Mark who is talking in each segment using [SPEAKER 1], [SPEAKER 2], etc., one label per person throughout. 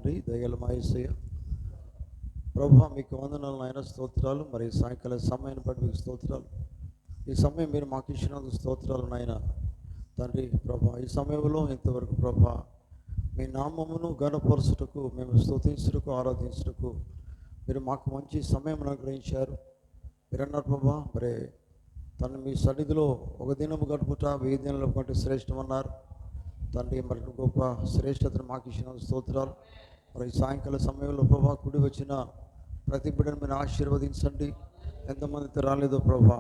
[SPEAKER 1] దయగల మా యేసయ్య ప్రభువా, మీకు వందనాలు నాయన, స్తోత్రాలు. మరి సాయంకాల సమయాన్ని బట్టి మీకు స్తోత్రాలు. ఈ సమయం మీరు మాకు ఇచ్చినందుకు స్తోత్రాలు నాయన తండ్రి. ప్రభా, ఈ సమయంలో ఇంతవరకు ప్రభా మీ నామమును ఘనపరచుటకు, మేము స్తుతించుటకు, ఆరాధించుటకు మీరు మాకు మంచి సమయం అనుగ్రహించారు. మీరు అన్నారు ప్రభా, మరి తను మీ సన్నిధిలో ఒక దినము గడుపుట 1000 దినాల కంటే శ్రేష్టమన్నారు తండ్రి. మరి గొప్ప శ్రేష్టతను మాకు ఇచ్చిన స్తోత్రాలు. మరి సాయంకాల సమయంలో ప్రభా కుడి వచ్చిన ప్రతి బిడ్డను మీరు ఆశీర్వదించండి. ఎంతమంది రాలేదో ప్రభా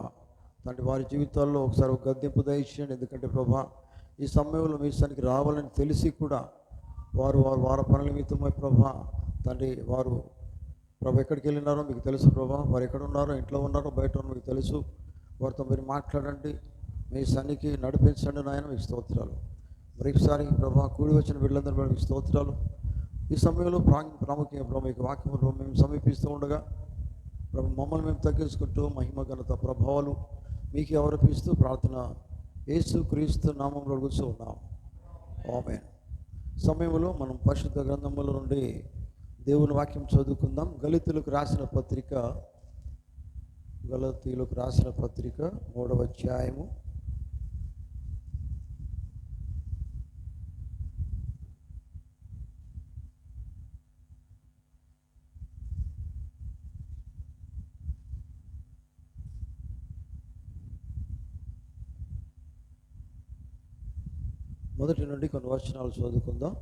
[SPEAKER 1] తండ్రి, వారి జీవితాల్లో ఒకసారి ఒక గద్దెంపు దయచేయండి. ఎందుకంటే ప్రభా ఈ సమయంలో మీ సన్నిధికి రావాలని తెలిసి కూడా వారి పనుల నిమిత్తమై ప్రభా తండ్రి, వారు ప్రభా ఎక్కడికి వెళ్ళినారో మీకు తెలుసు ప్రభా. వారు ఎక్కడ ఉన్నారో, ఇంట్లో ఉన్నారో, బయట ఉన్నారో మీకు తెలుసు. వారితో మీరు మాట్లాడండి, మీ సన్నిధికి నడిపించండి నాయన. మీకు స్తోత్రాలు. మరొకసారి ప్రభా కూడి వచ్చిన బిడ్డలందరూ మీకు స్తోత్రాలు. ఈ సమయంలో ప్రాముఖ్యంగా ప్రభు మీకు వాక్యం మేము సమీపిస్తూ ఉండగా ప్రభు మమ్మల్ని మేము తగ్గించుకుంటూ మహిమ ఘనత ప్రభావాలు మీకు ఎవరిపిస్తూ ప్రార్థన యేసు క్రీస్తు నామంలో కూర్చో ఉన్నాం. ఆమేన్. సమయంలో మనం పరిశుద్ధ గ్రంథముల నుండి దేవుని వాక్యం చదువుకుందాం. గలతీయులకు రాసిన పత్రిక 3వ అధ్యాయము 1 నుండి కొన్ని వచనాలు చదువుకుందాం.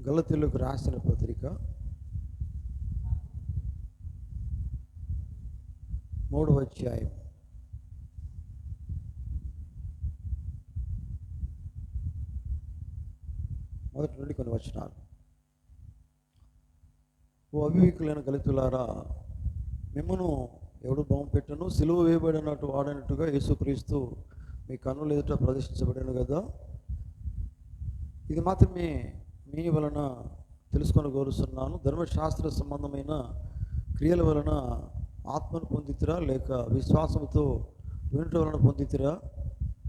[SPEAKER 1] గలతీయులకు రాసిన పత్రిక 3వ అధ్యాయం 1 నుండి కొన్ని వచనాలు. ఓ అవివేకులైన గలితులారా, మిమ్మను ఎవడు బొమ్మ పెట్టను, సిలువ వేయబడినట్టు వాడినట్టుగా యేసుక్రీస్తు మీ కన్నుల ఎదుట ప్రదర్శించబడిన కదా. ఇది మాత్రమే మీ వలన తెలుసుకొని కోరుస్తున్నాను. ధర్మశాస్త్ర సంబంధమైన క్రియల వలన ఆత్మను పొందితిరా, లేక విశ్వాసంతో వినటం వలన పొందితిరా?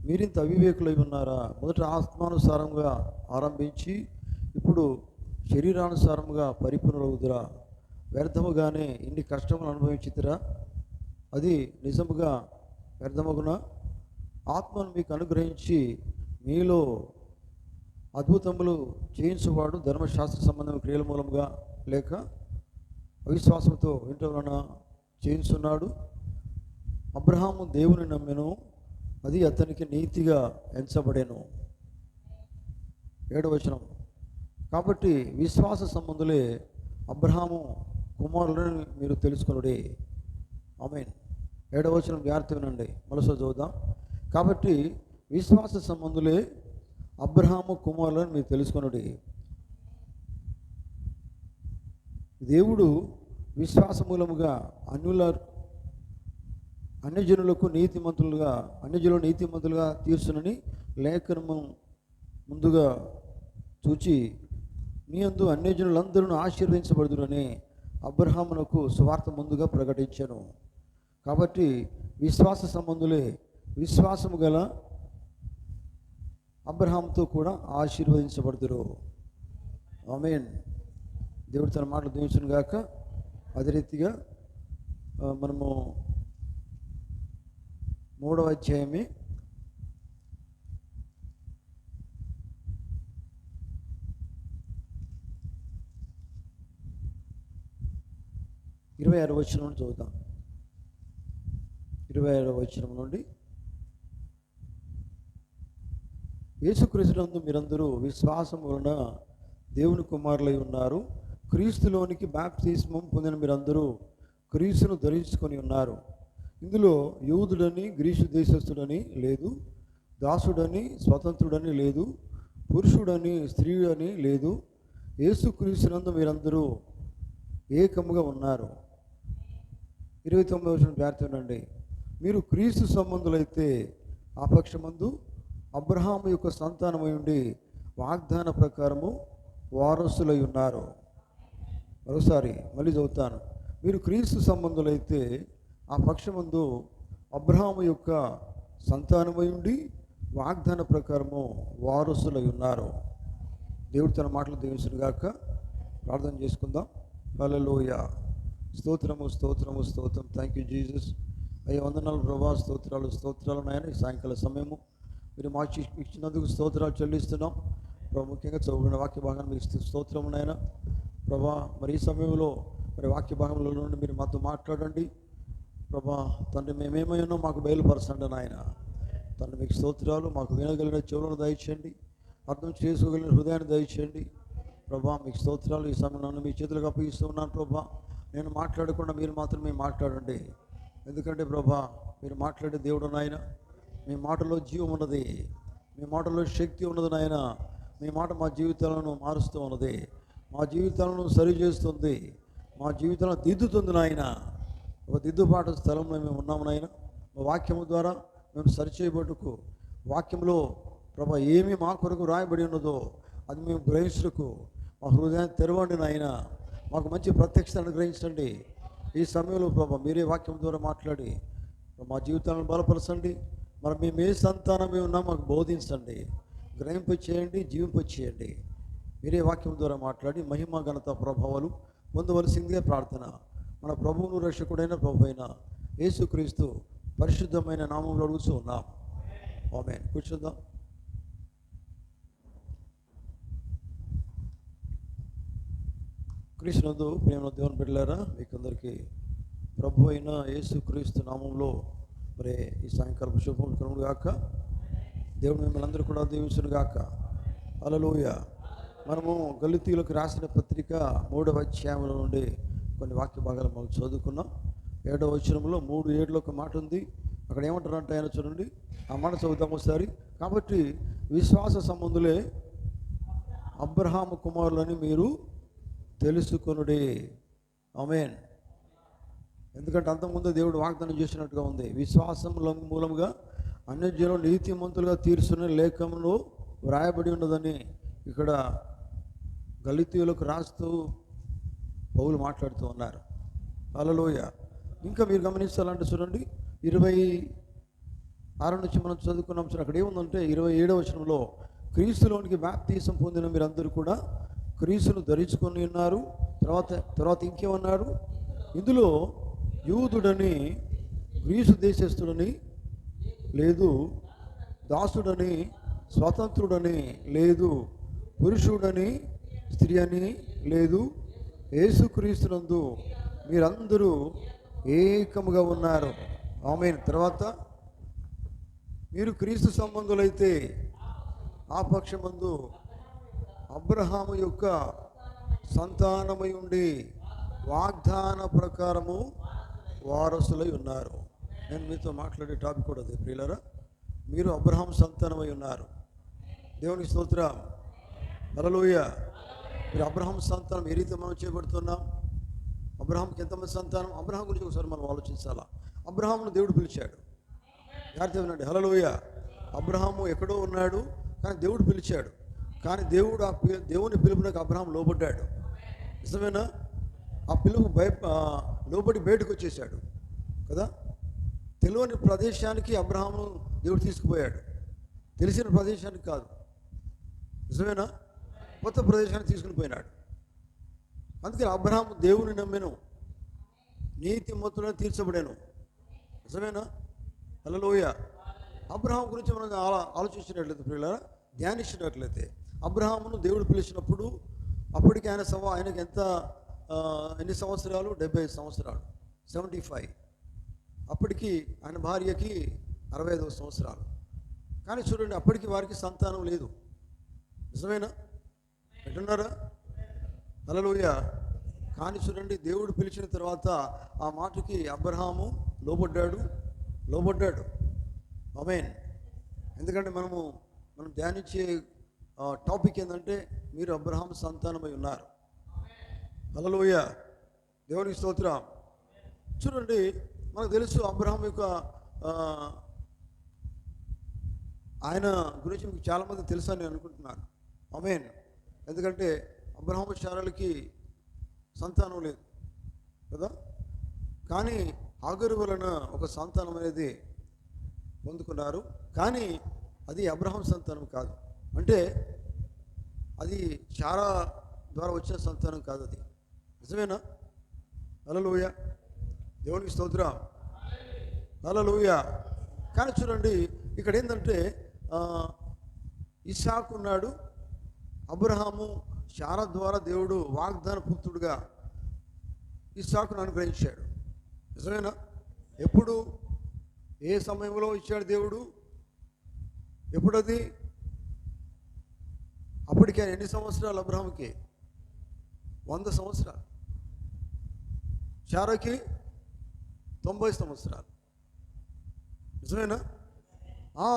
[SPEAKER 1] మీరింత అవివేకులై ఉన్నారా? మొదట ఆత్మానుసారంగా ఆరంభించి ఇప్పుడు శరీరానుసారంగా పరిపూర్ణులవుదురా? వ్యర్థముగానే ఇన్ని కష్టములు అనుభవించితిరా? అది నిజముగా వ్యర్థమగున? ఆత్మను మీకు అనుగ్రహించి మీలో అద్భుతములు చేయించువాడు ధర్మశాస్త్ర సంబంధమైన క్రియల మూలముగా లేక అవిశ్వాసంతో వినటం వలన చేయించున్నాడు. అబ్రహాము దేవుని నమ్మెను, అది అతనికి నీతిగా ఎంచబడెను. 7వ వచనం. కాబట్టి విశ్వాస సంబంధులే అబ్రహాము కుమారులని మీరు తెలుసుకొనుడే. ఆమేన్. 7వ వచనం జాగ్రత్తగా వినండి, మరోసారి చదువుదాం. కాబట్టి విశ్వాస సంబంధులే అబ్రహాము కుమారులని మీరు తెలుసుకొనుడి. దేవుడు విశ్వాస మూలముగా అన్యజనులకు నీతిమంతులుగా తీర్చునని లేఖనము ముందుగా చూచి మీ యందు అన్యజనులందరూ ఆశీర్వదించబడుదురని అబ్రహామునకు సువార్త ముందుగా ప్రకటించెను. కాబట్టి విశ్వాస సంబంధులే విశ్వాసము గల అబ్రహాముతో కూడా ఆశీర్వదించబడుదురు. ఆమేన్. దేవుడు తన మాటలు దీవించును గాక. అదే రీతిగా మనము 3వ అధ్యాయమే 26వ వచనం నుండి చదువుతాం. 26వ వచనం నుండి. యేసుక్రీస్తునందు మీరందరూ విశ్వాసం వలన దేవుని కుమారులై ఉన్నారు. క్రీస్తులోనికి బాప్తిస్మం పొందిన మీరందరూ క్రీస్తును ధరించుకొని ఉన్నారు. ఇందులో యూదుడని గ్రీసు దేశస్థుడని లేదు, దాసుడని స్వతంత్రుడని లేదు, పురుషుడని స్త్రీ అని లేదు. యేసుక్రీస్తునందు మీరందరూ ఏకముగా ఉన్నారు. 29వ వచనం జాగ్రత్తగా. మీరు క్రీస్తు సంబంధులైతే ఆ పక్షమందు అబ్రహాము యొక్క సంతానమై ఉండి వాగ్దాన ప్రకారము వారసులై ఉన్నారు. మరోసారి మళ్ళీ చదువుతాను. మీరు క్రీస్తు సంబంధులైతే ఆ పక్షమందు అబ్రహాము యొక్క సంతానమై ఉండి వాగ్దాన ప్రకారము వారసులై ఉన్నారు. దేవుడు తన మాటలు దీవించును గాక. ప్రార్థన చేసుకుందాం. హల్లెలూయా. స్తోత్రము స్తోత్రము స్తోత్రం. Thank you Jesus. అయ్యా వందనాలు ప్రభా. స్తోత్రాలు నాయన. ఈ సాయంకాల సమయము మీరు మాకు ఇచ్చినందుకు స్తోత్రాలు చెల్లిస్తున్నాం ప్రభా. ముఖ్యంగా చదువుకున్న వాక్య భాగాన్ని మీకు స్తోత్రము నాయన ప్రభా. మరి ఈ సమయంలో మరి వాక్య భాగంలో నుండి మీరు మాతో మాట్లాడండి ప్రభా. తండ్రి మేమేమై ఉన్నాం మాకు బయలుపరచండి నాయన. తండ్రి మీకు స్తోత్రాలు. మాకు వినగలిగిన చెవులను దయచేయండి, అర్థం చేసుకోగలిగిన హృదయాన్ని దయచేయండి ప్రభా. మీకు స్తోత్రాలు. ఈ సమయంలో మీ చేతులకు అప్పగిస్తూ ఉన్నాను ప్రభా. నేను మాట్లాడకుండా మీరు మాత్రమే మాట్లాడండి. ఎందుకంటే ప్రభా మీరు మాట్లాడే దేవుడు నాయన. మీ మాటలో జీవం ఉన్నది, మీ మాటలో శక్తి ఉన్నది నాయన. మీ మాట మా జీవితాలను మారుస్తూ ఉన్నది, మా జీవితాలను సరి చేస్తుంది, మా జీవితాలను దిద్దుతుంది నాయన. ఒక దిద్దుబాటు స్థలంలో మేము ఉన్నాము నాయన. మా వాక్యము ద్వారా మేము సరిచేయబట్టుకు వాక్యంలో ప్రభా ఏమి మా కొరకు రాయబడి ఉన్నదో అది మేము గ్రహించటకు మా హృదయాన్ని తెరవండి నాయన. మాకు మంచి ప్రత్యక్షత అనుగ్రహించండి. ఈ సమయంలో ప్రభా మీరే వాక్యం ద్వారా మాట్లాడి మా జీవితాలను బలపరచండి. మరి మేము ఏ సంతానమే ఉన్నా మాకు బోధించండి, గ్రహింప చేయండి, జీవింప చేయండి. మీరే వాక్యం ద్వారా మాట్లాడి మహిమ ఘనత ప్రభావాలు పొందవలసిందిగా ప్రార్థన మన ప్రభువును రక్షకుడైన ప్రభు అయిన యేసుక్రీస్తు పరిశుద్ధమైన నామంలో అడుగుతూ ఉన్నాం. ఆమేన్. కూర్చుందాం. క్రీస్తునందు ప్రేమ దేవుని బిడ్డలారా, మీకందరికీ ప్రభు అయిన యేసుక్రీస్తు నామంలో మరి ఈ సాయంకాలం శుభం కలుగును గాక. దేవుడు మిమ్మల్ని అందరూ కూడా దీవించును గాక. హల్లెలూయా. మనము గలితీయులకు రాసిన పత్రిక 3వ అధ్యాయంలో నుండి కొన్ని వాక్య భాగాలు మనం చదువుకున్నాం. 7వ వచనంలో 3:7లో ఒక మాట ఉంది. అక్కడ ఏమంటారంటే ఆయన చూడండి, ఆ మాట చదువుతాం ఒకసారి. కాబట్టి విశ్వాస సంబంధులే అబ్రహాము కుమారులని మీరు తెలుసుకొనుడి. ఆమేన్. ఎందుకంటే అంతకుముందు దేవుడు వాగ్దానం చేసినట్టుగా ఉంది. విశ్వాసం మూలముగా అన్యజనులు నీతిమంతులుగా తీర్చున్న లేఖనంలో వ్రాయబడి ఉన్నదని ఇక్కడ గలితీయులకు రాస్తూ పౌలు మాట్లాడుతూ ఉన్నారు. హల్లెలూయా. ఇంకా మీరు గమనించాలంటే చూడండి, 26 నుంచి మనం చదువుకున్నాం. అక్కడ ఏముందంటే 27వ వచనంలో క్రీస్తులోనికి బాప్తీసం పొందిన మీరందరూ కూడా క్రీస్తును ధరించుకొని ఉన్నారు. తర్వాత ఇంకేమన్నారు? ఇందులో యూదుడని గ్రీసు దేశస్థుడని లేదు, దాసుడని స్వతంత్రుడని లేదు, పురుషుడని స్త్రీ అని లేదు, యేసుక్రీస్తునందు మీరందరూ ఏకముగా ఉన్నారు. ఆమేన్. తర్వాత మీరు క్రీస్తు సంబంధులైతే ఆ పక్షమందు అబ్రహాము యొక్క సంతానమై ఉండి వాగ్దాన ప్రకారము వారసులై ఉన్నారు. నేను మీతో మాట్లాడే టాపిక్ కూడా అదే ప్రియులారా. మీరు అబ్రహాం సంతానమై ఉన్నారు. దేవునికి స్తోత్రం. హల్లెలూయా. మీరు అబ్రహాం సంతానం ఏ రీతి మనం చేపడుతున్నాం? అబ్రహాంకి ఎంతమంది సంతానం? అబ్రహాం గురించి ఒకసారి మనం ఆలోచించాలా. అబ్రహామును దేవుడు పిలిచాడు. జాగ్రత్తగా వినండి. హల్లెలూయా. అబ్రహాము ఎక్కడో ఉన్నాడు, కానీ దేవుడు పిలిచాడు. కానీ దేవుడు దేవుని పిలుపునకు అబ్రహాం లోబడ్డాడు. నిజమేనా? ఆ పిలుపు లోబడి బయటకు వచ్చేసాడు కదా. తెలియని ప్రదేశానికి అబ్రహామును దేవుడు తీసుకుపోయాడు, తెలిసిన ప్రదేశానికి కాదు. నిజమేనా? కొత్త ప్రదేశానికి తీసుకుని పోయినాడు. అందుకని అబ్రహాము దేవుని నమ్మెను, నీతిమంతుడని తీర్చబడాను. నిజమేనా? హల్లెలూయా. అబ్రహాం గురించి మనం ఆలోచించినట్లయితే ప్రియులారా, ధ్యానించినట్లయితే అబ్రహామును దేవుడు పిలిచినప్పుడు అప్పటికి ఆయనకి ఎన్ని సంవత్సరాలు? 75 సంవత్సరాలు, 75. అప్పటికి ఆయన భార్యకి 65 సంవత్సరాలు. కానీ చూడండి, అప్పటికి వారికి సంతానం లేదు. నిజమేనా? ఎట్టున్నారా? హల్లెలూయా. కానీ చూడండి, దేవుడు పిలిచిన తర్వాత ఆ మాటకి అబ్రహాము లోబడ్డాడు. ఆమేన్. ఎందుకంటే మనం ధ్యానించే టాపిక్ ఏంటంటే మీరు అబ్రహాం సంతానమై ఉన్నారు. హల్లెలూయా. దేవునికి స్తోత్రం. చూడండి, మనకు తెలుసు అబ్రహాం యొక్క ఆయన గురించి మీకు చాలామంది తెలుసు అని నేను అనుకుంటున్నాను. ఆమేన్. ఎందుకంటే అబ్రహాము శారాలకి సంతానం లేదు కదా. కానీ హాగరు వలన ఒక సంతానం అనేది పొందుకున్నారు. కానీ అది అబ్రహాం సంతానం కాదు. అంటే అది శారా ద్వారా వచ్చిన సంతానం కాదు, అది నిజమేనా? హల్లెలూయా, దేవునికి స్తోత్రం, హల్లెలూయా. కానీ చూడండి ఇక్కడ ఏంటంటే ఇస్సాకు ఉన్నాడు, అబ్రహాము శారా ద్వారా దేవుడు వాగ్దాన పుత్రుడుగా ఇస్సాకును అనుగ్రహించాడు. నిజమేనా? ఎప్పుడు, ఏ సమయంలో ఇచ్చాడు దేవుడు? ఎప్పుడది? అప్పటికే ఎన్ని సంవత్సరాలు అబ్రహాంకి? 100 సంవత్సరాలు. శారాకి 90 సంవత్సరాలు. నిజమేనా? ఆ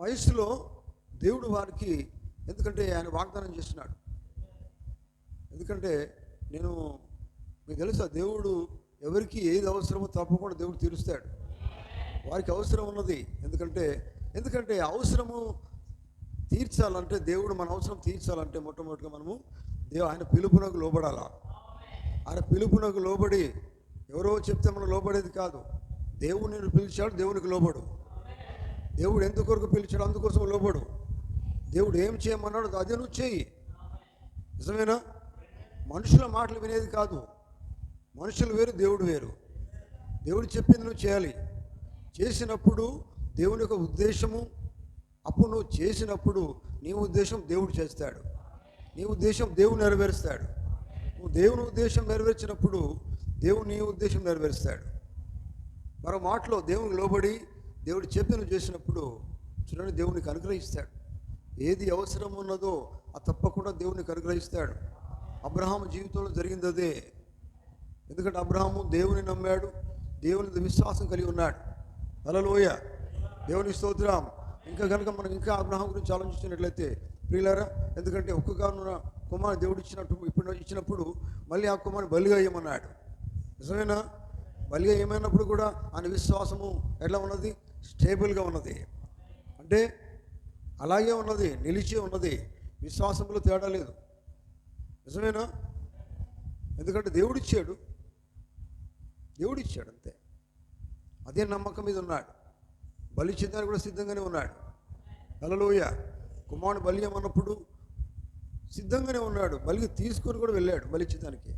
[SPEAKER 1] వయసులో దేవుడు వారికి, ఎందుకంటే ఆయన వాగ్దానం చేస్తున్నాడు. ఎందుకంటే నేను మీకు తెలుసా, దేవుడు ఎవరికి ఏది అవసరమో తప్పకుండా దేవుడు తీరుస్తాడు. వారికి అవసరం ఉన్నది. ఎందుకంటే అవసరము తీర్చాలంటే, దేవుడు మన అవసరం తీర్చాలంటే మొట్టమొదటిగా మనము ఆయన పిలుపునకు లోబడాలా. ఆయన పిలుపునకు లోబడి, ఎవరో చెప్తే మనం లోబడేది కాదు. దేవుడు నేను పిలిచాడు, దేవునికి లోబడు. దేవుడు ఎందుకొరకు పిలిచాడు, అందుకోసం లోబడు. దేవుడు ఏం చేయమన్నాడు అదే నువ్వు చేయి. నిజమేనా? మనుషుల మాటలు వినేది కాదు. మనుషులు వేరు, దేవుడు వేరు. దేవుడు చెప్పింది నువ్వు చేయాలి. చేసినప్పుడు దేవుని యొక్క ఉద్దేశము, అప్పుడు నువ్వు చేసినప్పుడు నీ ఉద్దేశం దేవుడు చేస్తాడు, నీ ఉద్దేశం దేవుడు నెరవేరుస్తాడు. నువ్వు దేవుని ఉద్దేశం నెరవేర్చినప్పుడు దేవుడు నీ ఉద్దేశం నెరవేరుస్తాడు. మరో మాటలో దేవునికి లోబడి దేవుడు చెప్పి నువ్వు చేసినప్పుడు చూడండి, దేవునికి అనుగ్రహిస్తాడు. ఏది అవసరం ఉన్నదో అది తప్పకుండా దేవునికి అనుగ్రహిస్తాడు. అబ్రహాము జీవితంలో జరిగింది అదే. ఎందుకంటే అబ్రహాము దేవుని నమ్మాడు, దేవుని విశ్వాసం కలిగి ఉన్నాడు. హల్లెలూయా, దేవునికి స్తోత్రం. ఇంకా కనుక మనం ఇంకా అబ్రహాం గురించి ఆలోచించినట్లయితే ప్రియులారా, ఎందుకంటే ఒక్కగానున్న కుమారుడు దేవుడు ఇచ్చినప్పుడు మళ్ళీ ఆ కుమారుని బలిగా ఇవ్వమన్నాడు. నిజమేనా? బలిగా ఏమైనప్పుడు కూడా ఆయన విశ్వాసము ఎట్లా ఉన్నది? స్టేబుల్గా ఉన్నది. అంటే అలాగే ఉన్నది, నిలిచి ఉన్నది. విశ్వాసంలో తేడా లేదు. నిజమేనా? ఎందుకంటే దేవుడిచ్చాడు అంతే. అదే నమ్మకం మీద ఉన్నాడు. బలి ఇచ్చేదానికి కూడా సిద్ధంగానే ఉన్నాడు. హల్లెలూయా. కుమారుడు బలి అన్నప్పుడు సిద్ధంగానే ఉన్నాడు. బలికి తీసుకొని కూడా వెళ్ళాడు బలి ఇచ్చేదానికి.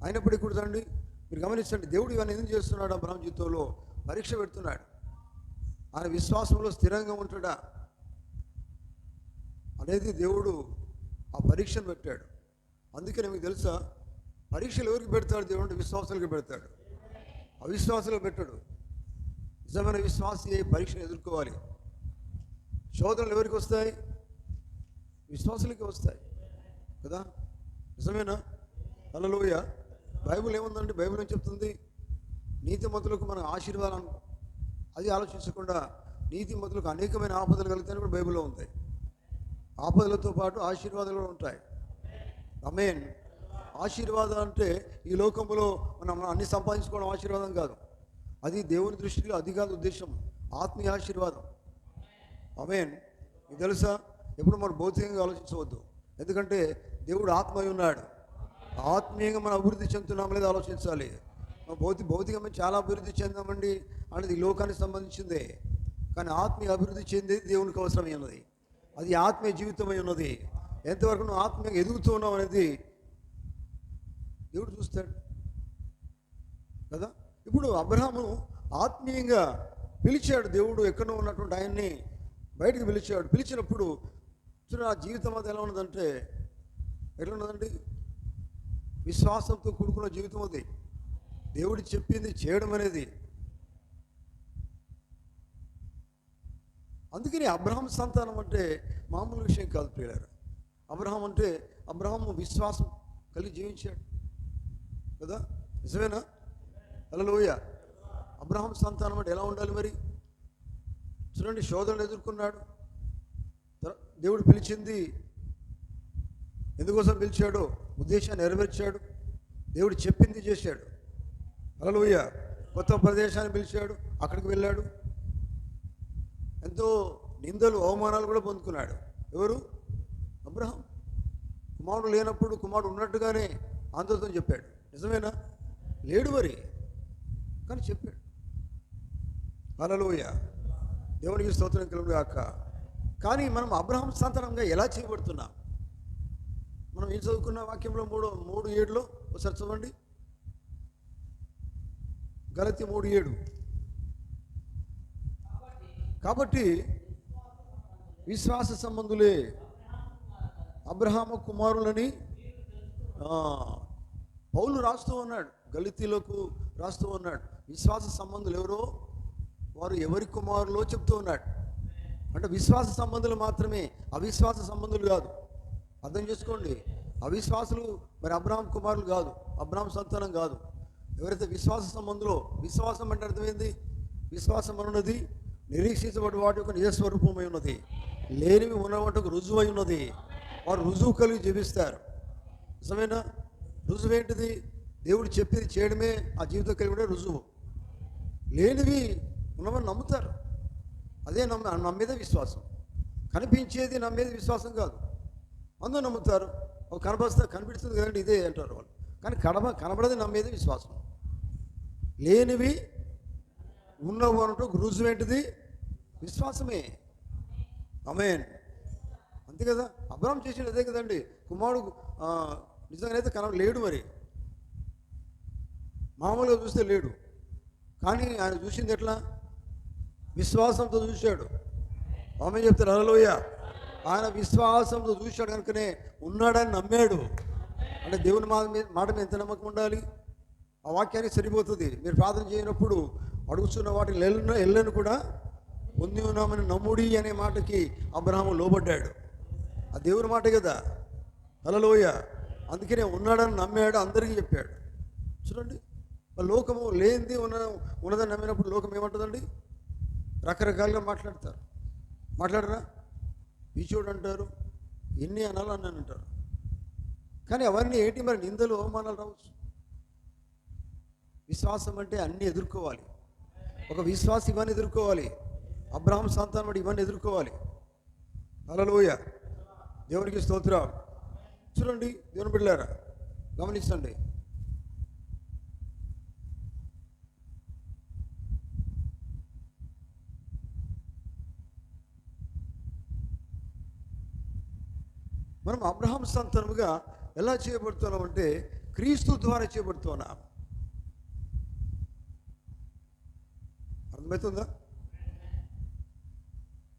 [SPEAKER 1] అయినప్పటికీ కూడా చూడండి, మీరు గమనించండి, దేవుడు ఇవన్నీ ఎందుకు చేస్తున్నాడు? అబ్రహాం జీవితంలో పరీక్ష పెడుతున్నాడు. ఆయన విశ్వాసంలో స్థిరంగా ఉంటాడా అనేది దేవుడు ఆ పరీక్షను పెట్టాడు. అందుకనే మీకు తెలుసా, పరీక్షలు ఎవరికి పెడతాడు దేవుడు? విశ్వాసాలకు పెడతాడు, అవిశ్వాసాలకు పెట్టాడు. నిజమైన విశ్వాసి పరీక్షను ఎదుర్కోవాలి. శోధనలు ఎవరికి వస్తాయి? విశ్వాసులకి వస్తాయి కదా. నిజమేనా? హల్లెలూయా. బైబిల్ ఏముందండి? బైబిల్ ఏం చెప్తుంది? నీతిమంతులకు మన ఆశీర్వాదం, అది ఆలోచించకుండా నీతిమంతులకు అనేకమైన ఆపదలు కలుగుతాయని కూడా బైబిల్లో ఉంది. ఆపదలతో పాటు ఆశీర్వాదాలు కూడా ఉంటాయి. ఆమేన్. ఆశీర్వాదం అంటే ఈ లోకంలో మనం అన్ని సంపాదించుకోవడం ఆశీర్వాదం కాదు. అది దేవుని దృష్టిలో అది కాదు ఉద్దేశం. ఆత్మీయ ఆశీర్వాదం. ఆమేన్. మీకు తెలుసా, ఎప్పుడు మనం భౌతికంగా ఆలోచించవద్దు. ఎందుకంటే దేవుడు ఆత్మ అయి ఉన్నాడు. ఆత్మీయంగా మనం అభివృద్ధి చెందుతున్నాం లేదా ఆలోచించాలి. భౌతికంగా చాలా అభివృద్ధి చెందామండి అనేది ఈ లోకానికి సంబంధించిందే. కానీ ఆత్మీయ అభివృద్ధి చెందేది దేవునికి అవసరమై ఉన్నది. అది ఆత్మీయ జీవితమై ఉన్నది. ఎంతవరకు నువ్వు ఆత్మీయంగా ఎదుగుతూ ఉన్నావు అనేది దేవుడు చూస్తాడు కదా. ఇప్పుడు అబ్రహాము ఆత్మీయంగా పిలిచాడు. దేవుడు ఎక్కడో ఉన్నటువంటి ఆయన్ని బయటికి పిలిచాడు. పిలిచినప్పుడు చూడండి, ఆ జీవితం అది ఎలా ఉన్నదంటే, ఎట్లా ఉన్నదండి? విశ్వాసంతో కూడుకున్న జీవితం అది. దేవుడు చెప్పింది చేయడం అనేది. అందుకని అబ్రహాం సంతానం అంటే మామూలు విషయం కాదు ప్రియులారా. అబ్రహాం అంటే అబ్రహాము విశ్వాసం కలిగి జీవించాడు కదా. నిజమేనా? హల్లెలూయా. అబ్రహాం సంతానం అంటే ఎలా ఉండాలి మరి? చూడండి, శోధనలు ఎదుర్కొన్నాడు. దేవుడు పిలిచింది ఎందుకోసం పిలిచాడో ఉద్దేశాన్ని నెరవేర్చాడు. దేవుడు చెప్పింది చేశాడు. హల్లెలూయా. కొత్త ప్రదేశాన్ని పిలిచాడు, అక్కడికి వెళ్ళాడు. ఎంతో నిందలు అవమానాలు కూడా పొందుకున్నాడు. ఎవరు? అబ్రహాం. కుమారుడు లేనప్పుడు కుమారుడు ఉన్నట్టుగానే అందరితో చెప్పాడు. నిజమేనా? లేడు మరి, కానీ చెప్పాడు. హల్లెలూయా. దేవునికి స్తోత్రం కలుగును గాక. కానీ మనం అబ్రహాం సంతానంగా ఎలా చేయబడుతున్నాం? మనం ఏం చదువుకున్న వాక్యంలో 3:7 ఒకసారి చదవండి. గలతీ 3:7. కాబట్టి విశ్వాస సంబంధులే అబ్రహాము కుమారులని పౌలు రాస్తూ ఉన్నాడు, గలతీలకు రాస్తూ ఉన్నాడు. విశ్వాస సంబంధులు ఎవరో, వారు ఎవరి కుమారులో చెప్తూ ఉన్నాడు. అంటే విశ్వాస సంబంధులు మాత్రమే, అవిశ్వాస సంబంధులు కాదు. అర్థం చేసుకోండి. అవిశ్వాసులు మరి అబ్రహాం కుమారులు కాదు, అబ్రహాం సంతానం కాదు. ఎవరైతే విశ్వాస సంబంధులో, విశ్వాసం అంటే అర్థమైంది, విశ్వాసం అనున్నది నిరీక్షించబడి వాటి యొక్క నిజస్వరూపమై ఉన్నది, లేనివి ఉన్నవాటికి రుజువై ఉన్నది. వారు రుజువు కలిగి జీవిస్తారు. నిజమేనా? రుజువు ఏంటిది? దేవుడు చెప్పింది చేయడమే ఆ జీవితం కలిగి రుజువు. లేనివి ఉన్నవని నమ్ముతారు, అదే నమ్మేదే విశ్వాసం. కనిపించేది నమ్మేది విశ్వాసం కాదు. అందరూ నమ్ముతారు, కనిపిస్తుంది కదండి ఇదే అంటారు వాళ్ళు, కానీ కనబడది నమ్మేది విశ్వాసం. లేనివి ఉన్నవు అన్నట్టు రుజువు ఏంటిది? విశ్వాసమే. ఆమేన్. అంతే కదా, అబ్రహాం చేసేది అదే కదండి. కుమారుడు నిజంగానైతే లేడు, మరి మామూలుగా చూస్తే లేడు, కానీ ఆయన చూసింది ఎట్లా? విశ్వాసంతో చూశాడు. ఆమె చెప్తారు హల్లెలూయా. ఆయన విశ్వాసంతో చూశాడు కనుకనే ఉన్నాడని నమ్మాడు. అంటే దేవుని మాట మీద ఎంత నమ్మకం ఉండాలి? ఆ వాక్యానికి సరిపోతుంది. మీరు ప్రార్థన చేయనప్పుడు అడుగుతున్న వాటిని ఎల్లను కూడా పొంది ఉన్నామని నమ్ముడి అనే మాటకి అబ్రహాము లోబడ్డాడు. ఆ దేవుని మాట కదా, హల్లెలూయా. అందుకనే ఉన్నాడని నమ్మాడు, అందరికీ చెప్పాడు. చూడండి, లోకము లేనిది ఉన్నదని నమ్మినప్పుడు లోకం ఏమంటుందండి? రకరకాలుగా మాట్లాడరా, పిచ్చోడు అంటారు, ఎన్ని అనాలు అని అంటారు. కానీ అవన్నీ ఏంటి? మరి నిందలు, అవమానాలు రావచ్చు. విశ్వాసం అంటే అన్నీ ఎదుర్కోవాలి. ఒక విశ్వాసం ఇవన్నీ ఎదుర్కోవాలి. అబ్రహాం సంతానం ఇవన్నీ ఎదుర్కోవాలి. హల్లెలూయా, దేవునికి స్తోత్రం. చూడండి దేవుని బిడ్డలారా, గమనించండి. మనం అబ్రహాం సంతానముగా ఎలా చేయబడుతున్నామంటే క్రీస్తు ద్వారా చేయబడుతున్నాం. అర్థమవుతుందా?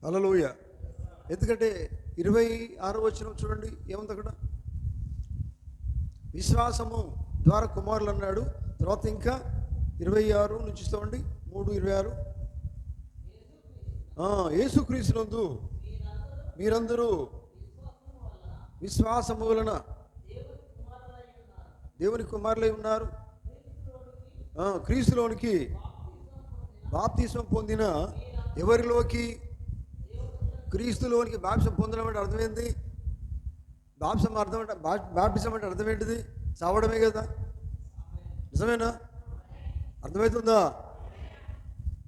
[SPEAKER 1] హల్లెలూయా. ఎందుకంటే 26వ వచనం చూడండి ఏముంది అక్కడ. విశ్వాసము ద్వారా కుమారులు అన్నాడు. తర్వాత ఇంకా 26 నుంచి చూడండి, 3:26. యేసుక్రీస్తునందు మీరందరూ విశ్వాసము వలన దేవుని కుమారులై ఉన్నారు. క్రీస్తులోనికి బాప్తిస్మం పొందిన ఎవరిలోకి? క్రీస్తులోనికి బాప్తిస్మం పొందడం అంటే అర్థమైంది. బాప్తిస్మం అంటే అర్థం ఏంటిది? చావడమే కదా, నిజమేనా? అర్థమవుతుందా?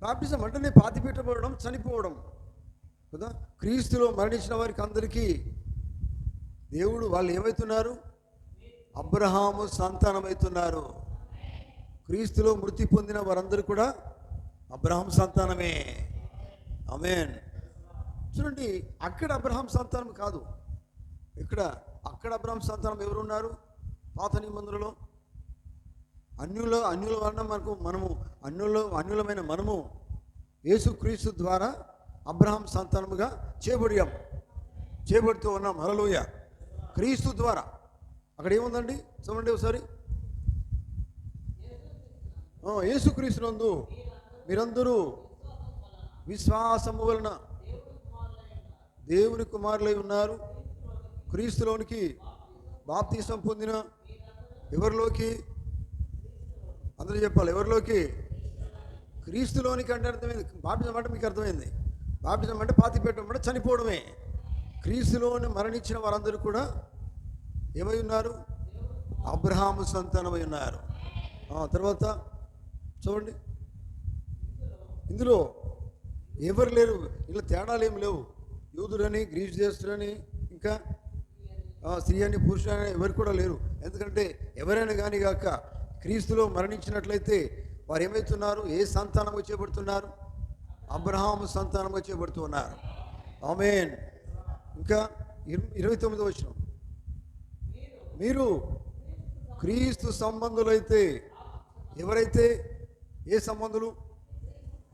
[SPEAKER 1] బాప్తిస్మం అంటేనే పాతిపెట్టబడడం, చనిపోవడం కదా. క్రీస్తులో మరణించిన వారికి అందరికీ దేవుడు వాళ్ళు ఏమవుతున్నారు? అబ్రహాము సంతానమవుతున్నారు. క్రీస్తులో మృతి పొందిన వారందరూ కూడా అబ్రహాం సంతానమే. ఆమేన్. చూడండి, అక్కడ అబ్రహాం సంతానం కాదు, అక్కడ అబ్రహాం సంతానం ఎవరున్నారు? పాత నిబంధనలో అన్యుల వలన అన్యులమైన మనము యేసుక్రీస్తు ద్వారా అబ్రహాం సంతానముగా చేయబడుతూ ఉన్నాం. హల్లెలూయా. క్రీస్తు ద్వారా. అక్కడ ఏముందండి చూడండి ఒకసారి. యేసుక్రీస్తునందు మీరందరూ విశ్వాసము వలన దేవుని కుమారులై ఉన్నారు. క్రీస్తులోనికి బాప్తిస్మం పొందిన ఎవరిలోకి? అందరూ చెప్పాలి, ఎవరిలోకి? క్రీస్తులోనికి అంటే అర్థమైంది. బాప్తిస్మం అంటే మీకు అర్థమైంది. బాప్తిస్మం అంటే పాతిపెట్టడం అంటే చనిపోవడమే. క్రీస్తులోని మరణించిన వారందరూ కూడా ఏమై ఉన్నారు? అబ్రహాము సంతానమై ఉన్నారు. తర్వాత చూడండి, ఇందులో ఎవరు లేరు, ఇలా తేడాలు ఏమి లేవు. యూదుడని, గ్రీసు దేశుడని, ఇంకా స్త్రీ అని, పురుషుడని ఎవరు కూడా లేరు. ఎందుకంటే ఎవరైనా కానీ కాక క్రీస్తులో మరణించినట్లయితే వారు ఏమవుతున్నారు? ఏ సంతానం వచ్చేబడుతున్నారు? అబ్రహాము సంతానం వచ్చేబడుతున్నారు. ఆమేన్. ఇంకా 29వ వచనం. మీరు క్రీస్తు సంబంధులైతే. ఎవరైతే? ఏ సంబంధులు?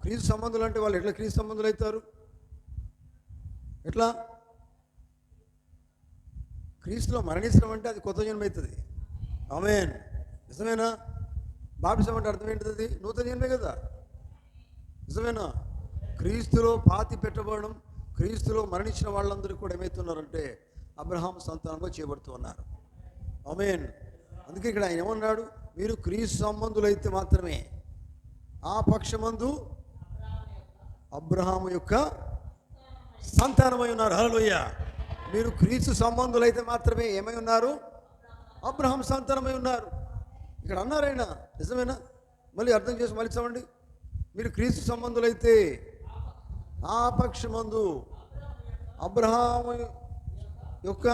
[SPEAKER 1] క్రీస్తు సంబంధులు అంటే వాళ్ళు ఎట్లా క్రీస్తు సంబంధులు అవుతారు? ఎట్లా? క్రీస్తులో మరణించడం అంటే అది కొత్త జన్మ అవుతుంది. ఆమేన్. నిజమేనా? బాప్టిజం అంటే అర్థం ఏంటిది? నూతన జన్మే కదా. నిజమేనా? క్రీస్తులో పాతి పెట్టబడడం, క్రీస్తులో మరణించిన వాళ్ళందరూ కూడా ఏమవుతున్నారంటే అబ్రహాం సంతానంగా చేయబడుతూ ఉన్నారు. ఆమేన్. అందుకే ఇక్కడ ఆయన ఏమన్నాడు? మీరు క్రీస్తు సంబంధులైతే మాత్రమే. ఆ పక్షమందు అబ్రహాము యొక్క సంతానమై ఉన్నారు. హల్లెలూయా. మీరు క్రీస్తు సంబంధులైతే మాత్రమే ఏమై ఉన్నారు? అబ్రహాం సంతానమై ఉన్నారు. ఇక్కడ అన్నారైనా నిజమేనా? మళ్ళీ అర్థం చేసి మళ్ళీ చదవండి. మీరు క్రీస్తు సంబంధులైతే ఆ పక్షమందు అబ్రహాము యొక్క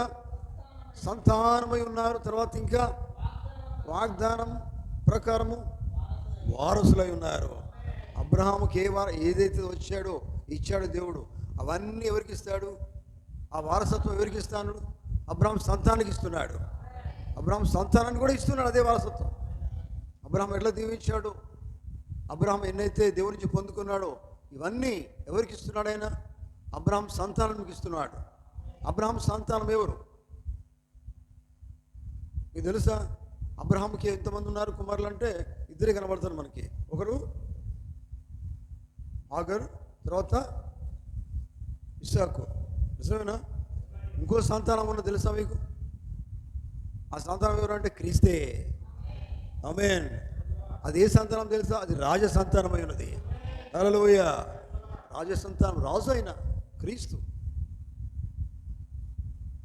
[SPEAKER 1] సంతానమై ఉన్నారు. తర్వాత ఇంకా వాగ్దానం ప్రకారము వారసులై ఉన్నారు. అబ్రహాముకి ఏదైతే ఇచ్చాడో దేవుడు, అవన్నీ ఎవరికి ఇస్తాడు? ఆ వారసత్వం ఎవరికి ఇస్తాడు? అబ్రహాం సంతానానికి ఇస్తున్నాడు. అబ్రహాం సంతానాన్ని కూడా ఇస్తున్నాడు అదే వారసత్వం. అబ్రహాం ఎట్లా దీవించాడు? అబ్రహాం ఎన్నైతే దేవుడి నుంచి పొందుకున్నాడో ఇవన్నీ ఎవరికి ఇస్తున్నాడు? ఆయన అబ్రహాం సంతానానికి ఇస్తున్నాడు. అబ్రహాం సంతానం ఎవరు? మీకు తెలుసా? అబ్రహాంకి ఎంతమంది ఉన్నారు కుమారులు అంటే? ఇద్దరే కనబడతారు మనకి. ఒకరు ఆగర్, తర్వాత ఇస్సాకు. నిజమేనా? ఇంకో సంతానం ఉన్న తెలుసా మీకు? ఆ సంతానం ఎవరు అంటే క్రీస్తే. ఆమేన్. అది ఏ సంతానం తెలుసా? అది రాజ సంతానమై ఉన్నది. హల్లెలూయా. రాజ సంతానం, రాజు అయిన క్రీస్తు.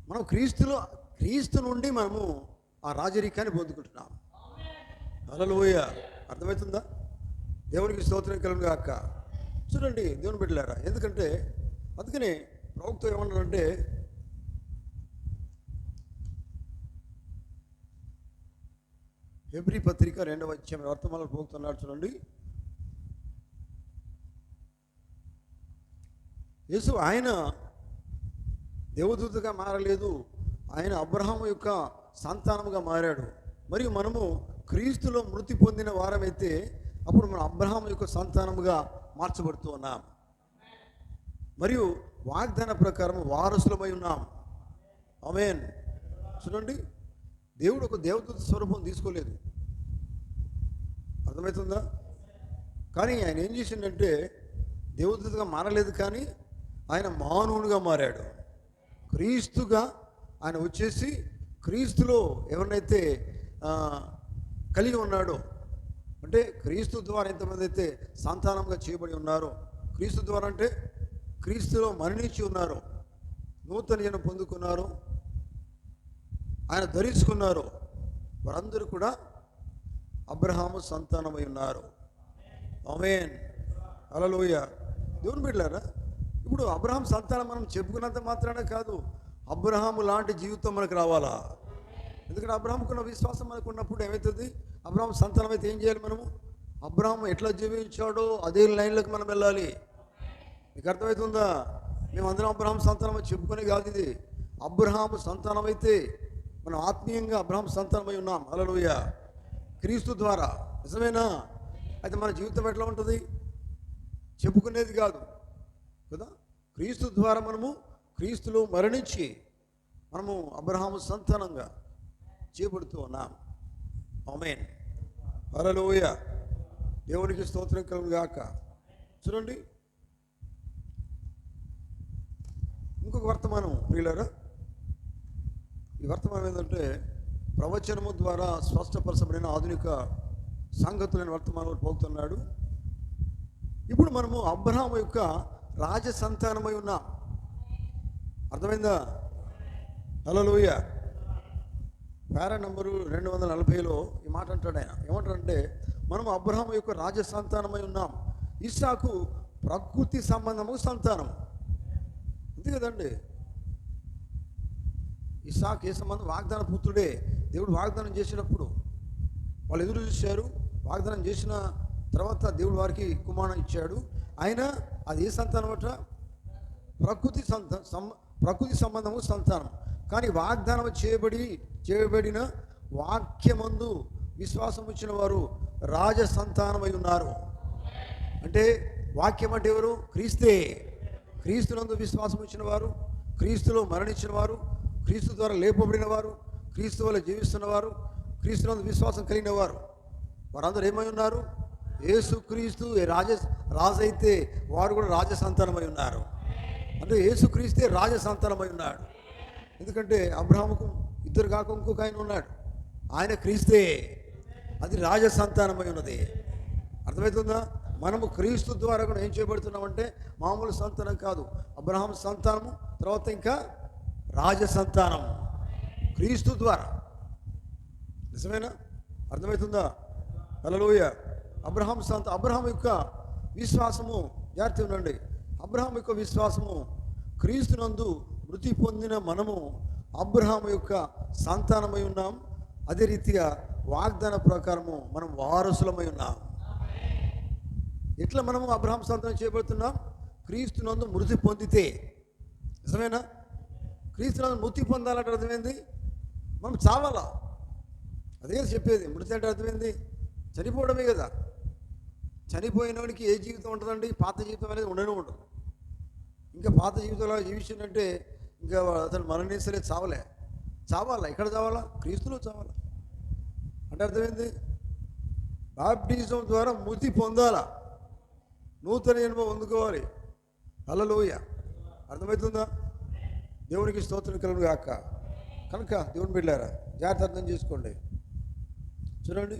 [SPEAKER 1] మనం క్రీస్తు నుండి మనము ఆ రాజరికాన్ని పొందుకుంటున్నాం. హల్లెలూయా. అర్థమవుతుందా? దేవునికి స్తోత్రం కలుగును గాక. చూడండి దేవుని బిడ్డలారా, ఎందుకంటే అందుకనే ప్రవక్త ఏమన్నారంటే, హెబ్రీ పత్రిక 2వ అధ్యాయం వర్తమానాలు పోతున్నాడు. చూడండి, యేసు ఆయన దేవదూతగా మారలేదు, ఆయన అబ్రహాము యొక్క సంతానముగా మారాడు. మరియు మనము క్రీస్తులో మృతి పొందిన వారమైతే అప్పుడు మనం అబ్రహాము యొక్క సంతానముగా మార్చబడుతూ ఉన్నాం. మరియు వాగ్దాన ప్రకారం వారసులమై ఉన్నాం. ఆమేన్. చూడండి, దేవుడు ఒక దేవదూత స్వరూపం తీసుకోలేదు. అర్థమవుతుందా? కానీ ఆయన ఏం చేసిండంటే దేవదూతగా మారలేదు, కానీ ఆయన మానవునిగా మారాడు. క్రీస్తుగా ఆయన వచ్చేసి క్రీస్తులో ఎవరినైతే కలిగి ఉన్నాడో, అంటే క్రీస్తు ద్వారా ఎంతమంది అయితే సంతానంగా చేయబడి ఉన్నారో, క్రీస్తు ద్వారా అంటే క్రీస్తులో మరణించి ఉన్నారు, నూతన జన్మ పొందుకున్నారు, ఆయన ధరించుకున్నారు, వారందరూ కూడా అబ్రహాము సంతానమై ఉన్నారు. ఆమేన్. హల్లెలూయా. దేవుని బిడ్డలారా, ఇప్పుడు అబ్రహాం సంతానం మనం చెప్పుకున్నంత మాత్రానే కాదు, అబ్రహాము లాంటి జీవితం మనకు రావాలా? ఎందుకంటే అబ్రహాంకున్న విశ్వాసం మనకు ఉన్నప్పుడు ఏమవుతుంది? అబ్రహాం సంతానం అయితే ఏం చేయాలి? మనము అబ్రహాం ఎట్లా జీవించాడో అదే లైన్లోకి మనం వెళ్ళాలి. మీకు అర్థమవుతుందా? మేమందరం అబ్రహాం సంతానం చెప్పుకునే కాదు ఇది. అబ్రహాము సంతానం అయితే మనం ఆత్మీయంగా అబ్రహాం సంతానమై ఉన్నాం. హల్లెలూయా. క్రీస్తు ద్వారా. నిజమేనా? అయితే మన జీవితం ఎట్లా ఉంటుంది? చెప్పుకునేది కాదు కదా. క్రీస్తు ద్వారా మనము క్రీస్తులో మరణించి మనము అబ్రహాము సంతానంగా చేయబడుతూ ఉన్నాం. ఆమేన్. హల్లెలూయా. దేవునికి స్తోత్రం కలుగును గాక. చూడండి, ఇంకొక వర్తమానం ప్రియులారా. ఈ వర్తమానం ఏంటంటే ప్రవచనము ద్వారా స్పష్టపరచబడిన ఆధునిక సంగతులైన వర్తమానం పోతున్నాడు. ఇప్పుడు మనము అబ్రహాము యొక్క రాజ సంతానమై ఉన్నాం. అర్థమైందా? హల్లెలూయా. పారా నంబరు 240లో ఈ మాట అంటాడు ఆయన. ఏమంటాడంటే, మనం అబ్రహాము యొక్క రాజ సంతానమై ఉన్నాం. ఇస్సాకు ప్రకృతి సంబంధము సంతానం. అంతే కదండి. ఇస్సాకు ఏ సంబంధం? వాగ్దాన పుత్రుడే. దేవుడు వాగ్దానం చేసినప్పుడు వాళ్ళు ఎదురు చూశారు. వాగ్దానం చేసిన తర్వాత దేవుడు వారికి కుమారుని ఇచ్చాడు. ఆయన అది ఏ సంతానం అట? ప్రకృతి సంబంధము సంతానం. కానీ వాగ్దానం చేయబడిన వాక్యమందు విశ్వాసం ఉంచిన వారు రాజ సంతానమై ఉన్నారు. అంటే వాక్యం అంటే ఎవరు? క్రీస్తే. క్రీస్తునందు విశ్వాసం ఉంచిన వారు, క్రీస్తులో మరణించిన వారు, క్రీస్తు ద్వారా లేపబడిన వారు, క్రీస్తు వల్ల జీవిస్తున్నవారు, క్రీస్తునందు విశ్వాసం కలిగిన వారు, వారందరూ ఏమై ఉన్నారు? యేసుక్రీస్తు రాజు అయితే వారు కూడా రాజ సంతానమై ఉన్నారు. అంటే యేసుక్రీస్తే రాజ సంతానమై ఉన్నాడు. ఎందుకంటే అబ్రహాముకు ఇద్దరు కాక ఇంకొక ఆయన ఉన్నాడు, ఆయన క్రీస్తే, అది రాజ సంతానమై ఉన్నది. అర్థమవుతుందా? మనము క్రీస్తు ద్వారా కూడా ఏం చేయబడుతున్నామంటే మామూలు సంతానం కాదు, అబ్రహాం సంతానము, తర్వాత ఇంకా రాజ సంతానం క్రీస్తు ద్వారా. నిజమేనా? అర్థమవుతుందా? హల్లెలూయా. అబ్రహాం యొక్క విశ్వాసము, జాగ్రత్త ఉండండి, అబ్రహాం యొక్క విశ్వాసము క్రీస్తునందు మృతి పొందిన మనము అబ్రహాం యొక్క సంతానమై ఉన్నాం. అదే రీతిగా వాగ్దాన ప్రకారము మనం వారసులమై ఉన్నాం. ఎట్లా మనము అబ్రహాం సంతానం చేయబడుతున్నాం? క్రీస్తునందు మృతి పొందితే. నిజమేనా? క్రీస్తునందు మృతి పొందాలంటే అర్థమైంది, మనం చావాలా. అదే చెప్పేది. మృతి అంటే అర్థమైంది చనిపోవడమే కదా. చనిపోయినోడికి ఏ జీవితం ఉంటుందండి? పాత జీవితం అనేది ఉండనే ఉండదు. ఇంకా పాత జీవితంలో జీవించిందంటే ఇంకా అతను మరణించలే, చావాలా. ఎక్కడ చావాలా? క్రీస్తులో చావాలా. అంటే అర్థమైంది, బాప్టిజం ద్వారా మృతి పొందాలా, నూతన జన్మ పొందుకోవాలి. హల్లెలూయా. అర్థమవుతుందా? దేవునికి స్తోత్రం కలుగును గాక. కనుక దేవుని బిడ్డలారా జాగ్రత్త అర్థం చేసుకోండి. చూడండి,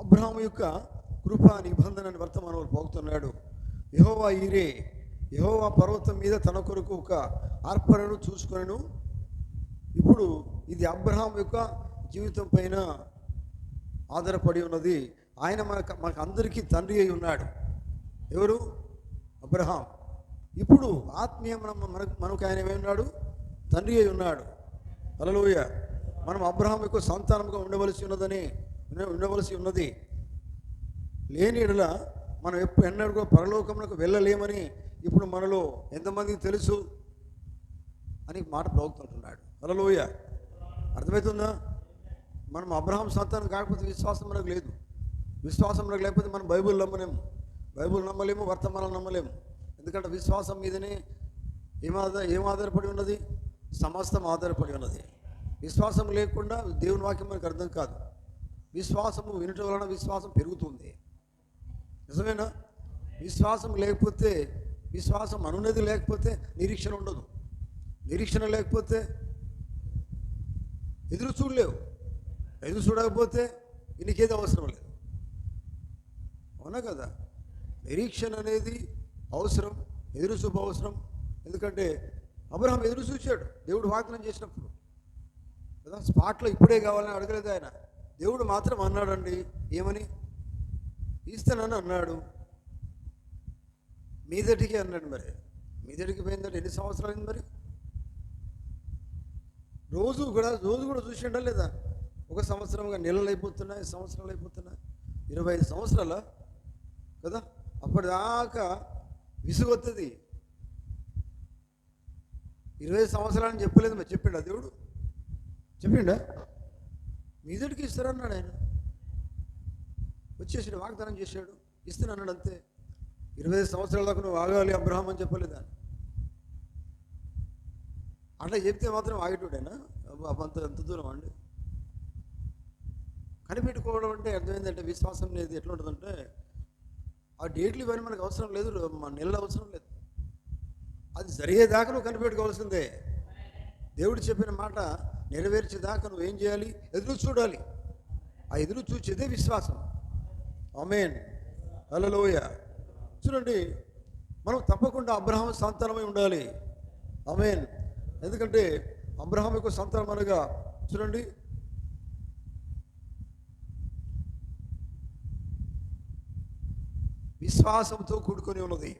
[SPEAKER 1] అబ్రహాము యొక్క కృపా నిబంధనని వర్తమానంలో పోగుతున్నాడు. యెహోవా ఈరే, యెహోవా పర్వతం మీద తన కొరకు ఒక అర్పణను చూసుకొనెను. ఇప్పుడు ఇది అబ్రహాం యొక్క జీవితం పైన ఆధారపడి ఉన్నది. ఆయన మనకు అందరికీ తండ్రి అయి ఉన్నాడు. ఎవరు? అబ్రహాం. ఇప్పుడు ఆత్మీయ మనకు ఆయన ఏమై ఉన్నాడు? తండ్రి అయి ఉన్నాడు. హల్లెలూయా. మనం అబ్రహాం యొక్క సంతానంగా ఉండవలసి ఉన్నది. లేని ఎడల మనం ఎన్నడూ కూడా పరలోకమునకు వెళ్ళలేమని ఇప్పుడు మనలో ఎంతమందికి తెలుసు అని మాట ప్రవక్తుంటున్నాడు. హల్లెలూయా. అర్థమవుతుందా? మనం అబ్రహాం సంతానం కాకపోతే విశ్వాసం మనకు లేదు. విశ్వాసం మనకు లేకపోతే మనం బైబిల్ నమ్మలేము, వర్తమానం నమ్మలేము. ఎందుకంటే విశ్వాసం మీదనే ఏం ఆధారపడి ఉన్నది? సమస్తం ఆధారపడి ఉన్నది. విశ్వాసం లేకుండా దేవుని వాక్యం మనకు అర్థం కాదు. విశ్వాసము వినటం వలన విశ్వాసం పెరుగుతుంది. నిజమేనా? విశ్వాసం లేకపోతే, విశ్వాసం అనున్నది లేకపోతే నిరీక్షణ ఉండదు. నిరీక్షణ లేకపోతే ఎదురు చూడలేవు. ఎదురు చూడకపోతే నీకేది అవసరం లేదు. అవునా కదా? నిరీక్షణ అనేది అవసరం, ఎదురు చూపు అవసరం. ఎందుకంటే అబ్రహాం ఎదురు చూశాడు దేవుడు వాగ్దానం చేసినప్పుడు కదా. స్పాట్లో ఇప్పుడే కావాలని అడగలేదు ఆయన. దేవుడు మాత్రం అన్నాడండి, ఏమని? ఇస్తానని అన్నాడు. మీదటికి అన్నాడు. మరి మీదటికి పోయిందంటే ఎన్ని సంవత్సరాలు అయింది? మరి రోజు కూడా చూసిండా లేదా? 1 సంవత్సరంగా నెలలు అయిపోతున్నాయి, సంవత్సరాలు అయిపోతున్నాయి, 25 సంవత్సరాల కదా. అప్పటిదాకా విసుగొస్తుంది. 20 సంవత్సరాలని చెప్పలేదు. మరి చెప్పిండా దేవుడు? చెప్పిండా? మీదటికి ఇస్తారన్నాడు ఆయన. వచ్చేసాడు, వాగ్దానం చేశాడు, ఇస్తానన్నాడు. అంతే. 25 సంవత్సరాల దాకా నువ్వు ఆగాలి అబ్రహాం అని చెప్పలేదా? అట్లా చెప్తే మాత్రం ఆగేటోడేనా? అంత దూరం అండి. కనిపెట్టుకోవడం అంటే అర్థమైందంటే విశ్వాసం అనేది ఎట్లా ఉంటుందంటే, ఆ డేట్లు ఇవన్నీ మనకు అవసరం లేదు, మన నెలలు అవసరం లేదు. అది జరిగేదాకా నువ్వు కనిపెట్టుకోవాల్సిందే. దేవుడు చెప్పిన మాట నెరవేర్చేదాకా నువ్వేం చేయాలి? ఎదురు చూడాలి. ఆ ఎదురు చూచేదే విశ్వాసం. ఆమేన్. హల్లెలూయా. చూడండి, మనం తప్పకుండా అబ్రహాం సంతానమై ఉండాలి. ఆమేన్. ఎందుకంటే అబ్రహాం యొక్క సంతానం అనగా చూడండి, విశ్వాసంతో కూడుకొని ఉన్నది.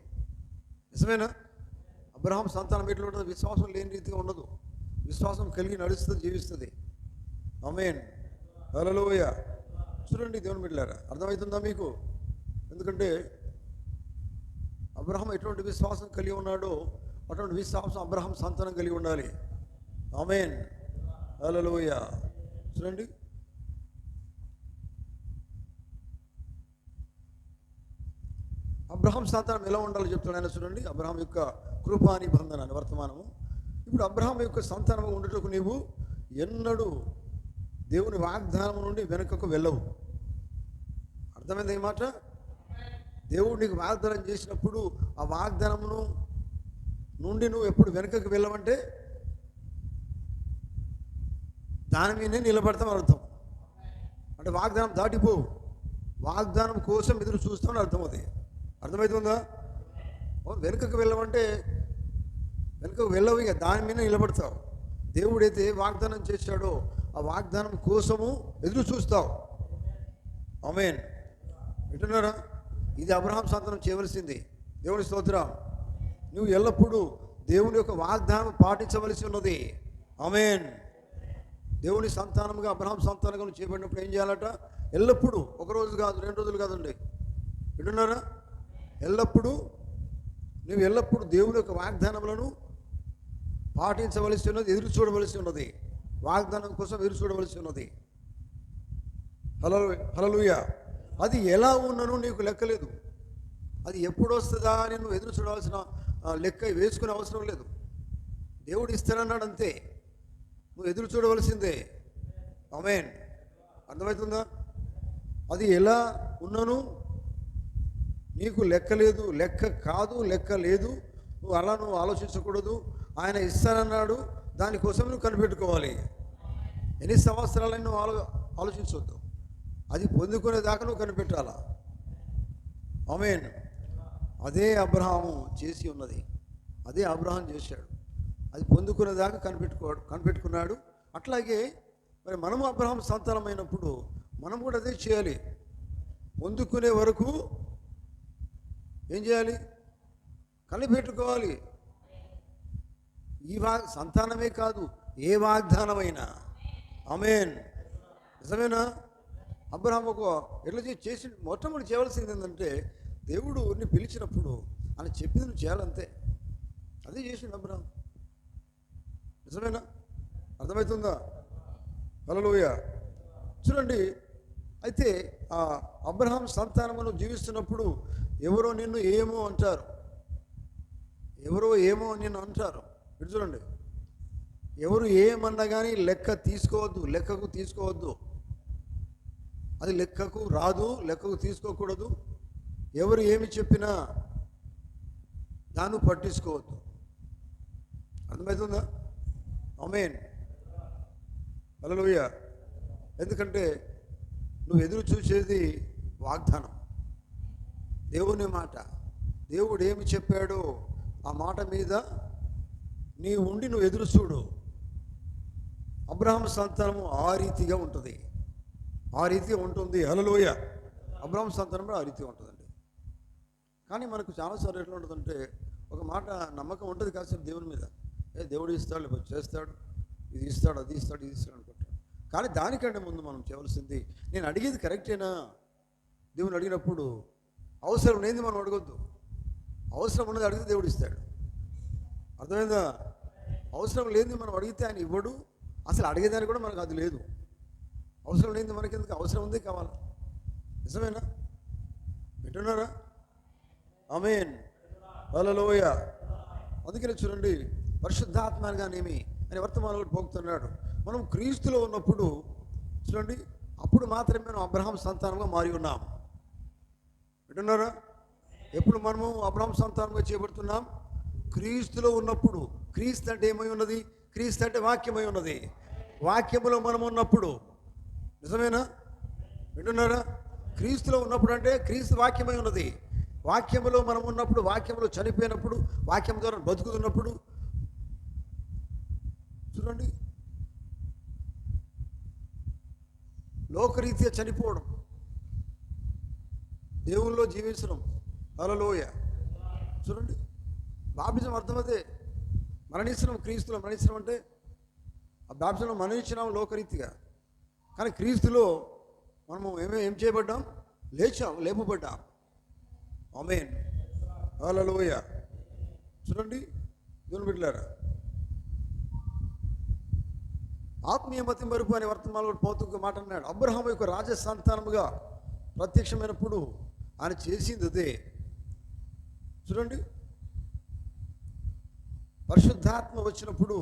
[SPEAKER 1] నిజమేనా? అబ్రహాం సంతానం ఎట్లా ఉంటుంది? విశ్వాసం లేని రీతిగా ఉండదు. విశ్వాసం కలిగి నడుస్తుంది, జీవిస్తుంది. ఆమేన్. హల్లెలూయా. చూడండి దేవుని బిడ్డలారా, అర్థమవుతుందా మీకు? ఎందుకంటే అబ్రహాం ఎటువంటి విశ్వాసం కలిగి ఉన్నాడో అటువంటి విశ్వాసం అబ్రహాం సంతానం కలిగి ఉండాలి. ఆమేన్, హల్లెలూయా. చూడండి, అబ్రహాం సంతానం ఎలా ఉండాలో చెప్తాడు ఆయన. చూడండి, అబ్రహాం యొక్క కృపా నిబంధన అని వర్తమానము. ఇప్పుడు అబ్రహాం యొక్క సంతానం ఉండుటకు నీవు ఎన్నడూ దేవుని వాగ్దానం నుండి వెనుకకు వెళ్ళవు. అర్థమైంది ఈ మాట? దేవుడు నీకు వాగ్దానం చేసినప్పుడు ఆ వాగ్దానమును నుండి నువ్వు ఎప్పుడు వెనుకకు వెళ్ళవంటే దాని మీదనే నిలబడతాం అర్థం. అంటే వాగ్దానం దాటిపోవు, వాగ్దానం కోసం ఎదురు చూస్తామని అర్థం. అది అర్థమవుతుందా? వెనుకకు వెళ్ళమంటే వెనుకకు వెళ్ళవు, ఇక దాని మీద నిలబడతావు. దేవుడైతే వాగ్దానం చేశాడో ఆ వాగ్దానం కోసము ఎదురు చూస్తావు. ఆమేన్, వింటున్నారా? ఇది అబ్రహాం సంతానం చేయవలసింది. దేవుని స్తోత్రం. నువ్వు ఎల్లప్పుడూ దేవుని యొక్క వాగ్దానం పాటించవలసి ఉన్నది. ఆమేన్. దేవుని సంతానంగా అబ్రహాం సంతానంగా నువ్వు చేపట్టినప్పుడు ఏం చేయాలట? ఎల్లప్పుడూ, ఒకరోజు కాదు, 2 రోజులు కాదండి, వింటున్నారా? నువ్వు ఎల్లప్పుడూ దేవుని యొక్క వాగ్దానములను పాటించవలసి ఉన్నది, ఎదురు చూడవలసి ఉన్నది. వాగ్దానం కోసం ఎదురు చూడవలసి ఉన్నది. హల్లెలూయా. అది ఎలా ఉన్నను నీకు లెక్కలేదు. అది ఎప్పుడు వస్తుందా అని నువ్వు ఎదురు చూడవలసిన లెక్క వేసుకునే అవసరం లేదు. దేవుడు ఇస్తానన్నాడు అంతే, నువ్వు ఎదురు చూడవలసిందే. ఆమేన్, అర్థమవుతుందా? అది ఎలా ఉన్నను నీకు లెక్కలేదు, లెక్క కాదు, లెక్క లేదు. నువ్వు ఆలోచించకూడదు. ఆయన ఇస్తానన్నాడు, దానికోసం నువ్వు కనిపెట్టుకోవాలి. ఎన్ని సంవత్సరాలని నువ్వు ఆలోచించవద్దు, అది పొందుకునేదాకా నువ్వు కనిపెట్టాలా. ఆమేన్. అదే అబ్రహాము చేసి ఉన్నది, అదే అబ్రహాం చేశాడు. అది పొందుకునేదాకా కనిపెట్టుకున్నాడు. అట్లాగే మరి మనము అబ్రహాం సంతానమైనప్పుడు మనం కూడా అదే చేయాలి. పొందుకునే వరకు ఏం చేయాలి? కనిపెట్టుకోవాలి. ఈ సంతానమే కాదు, ఏ వాగ్దానమైనా. ఆమేన్, నిజమేనా? అబ్రహాం ఎట్లా చేసి మొట్టమొదటి చేయవలసింది ఏంటంటే, దేవుడిని పిలిచినప్పుడు ఆయన చెప్పింది నువ్వు చేయాలంతే. అదే చేసిండు అబ్రహాం. నిజమేనా? అర్థమవుతుందా? హల్లెలూయా. చూడండి, అయితే ఆ అబ్రహాం సంతానమును జీవిస్తున్నప్పుడు ఎవరో నిన్ను ఏమో అంటారు, ఎవరో ఏమో నిన్ను అంటారు. ఇటు చూడండి, ఎవరు ఏమన్నా కానీ లెక్కకు తీసుకోవద్దు. అది లెక్కకు రాదు, లెక్కకు తీసుకోకూడదు. ఎవరు ఏమి చెప్పినా దాన్ని పట్టించుకోవద్దు. అర్థమవుతుందా? ఆమేన్, హల్లెలూయా. ఎందుకంటే నువ్వు ఎదురు చూసేది వాగ్దానం, దేవుని మాట. దేవుడు ఏమి చెప్పాడో ఆ మాట మీద నీ ఉండి నువ్వు ఎదురు చూడు. అబ్రహాం సంతానము ఆ రీతిగా ఉంటుంది, ఆ రీతిగా ఉంటుంది. హల్లెలూయా. అబ్రహాం సంతానం ఆ రీతిగా ఉంటుందండి. కానీ మనకు చాలాసార్లు ఎట్లా ఉంటుందంటే, ఒక మాట నమ్మకం ఉంటుంది కాసేపు దేవుని మీద, దేవుడు ఇస్తాడు, చేస్తాడు, ఇది ఇస్తాడు, అది ఇస్తాడు, ఇది ఇస్తాడు అనుకుంటాడు. కానీ దానికంటే ముందు మనం చేయవలసింది, నేను అడిగేది కరెక్టేనా? దేవుని అడిగినప్పుడు అవసరం లేనిది మనం అడగొద్దు. అవసరం ఉన్నది అడిగితే దేవుడు ఇస్తాడు. అర్థమైందా? అవసరం లేనిది మనం అడిగితే ఆయన ఇవ్వడు. అసలు అడిగేదానికి కూడా మనకు అది లేదు. అవసరం లేనిది మనకి ఎందుకు? అవసరం ఉంది, కావాలి. నిజమేనా? వింటున్నారా? ఆమేన్, హల్లెలూయా. అందుకనే చూడండి, పరిశుద్ధాత్మగానేమి అని వర్తమానం పోగుతున్నాడు. మనం క్రీస్తులో ఉన్నప్పుడు చూడండి, అప్పుడు మాత్రమే మనం అబ్రహాం సంతానంగా మారి ఉన్నాం. వింటున్నారా? ఎప్పుడు మనము అబ్రహాం సంతానంగా చేయబడుతున్నాం? క్రీస్తులో ఉన్నప్పుడు. క్రీస్తు అంటే ఏమై ఉన్నది? క్రీస్తు అంటే వాక్యమై ఉన్నది. వాక్యములో మనం ఉన్నప్పుడు. నిజమేనా? వింటున్నారా? క్రీస్తులో ఉన్నప్పుడు అంటే క్రీస్తు వాక్యమై ఉన్నది. వాక్యములో మనం ఉన్నప్పుడు, వాక్యములో చనిపోయినప్పుడు, వాక్యం ద్వారా బతుకుతున్నప్పుడు చూడండి, లోకరీత్యా చనిపోవడం, దేవుల్లో జీవించడం. హల్లెలూయా. చూడండి, బాప్టిజం అర్థమదే. మరణించడం, క్రీస్తులో మరణించడం అంటే ఆ బాప్టిజంలో మరణించడం లోకరీతిగా. కానీ క్రీస్తులో మనము ఏం చేయబడ్డాం? లేపబడ్డాం. ఆమేన్, హల్లెలూయా. చూడండి దేవుని బిడ్డలారా, ఆత్మీయ మతి మరుపు అనే వర్తమానంలో పౌతుకు మాట అన్నాడు. అబ్రహాము యొక్క రాజ సంతానముగా ప్రత్యక్షమైనప్పుడు ఆయన చేసింది అదే. చూడండి, పరిశుద్ధాత్మ వచ్చినప్పుడు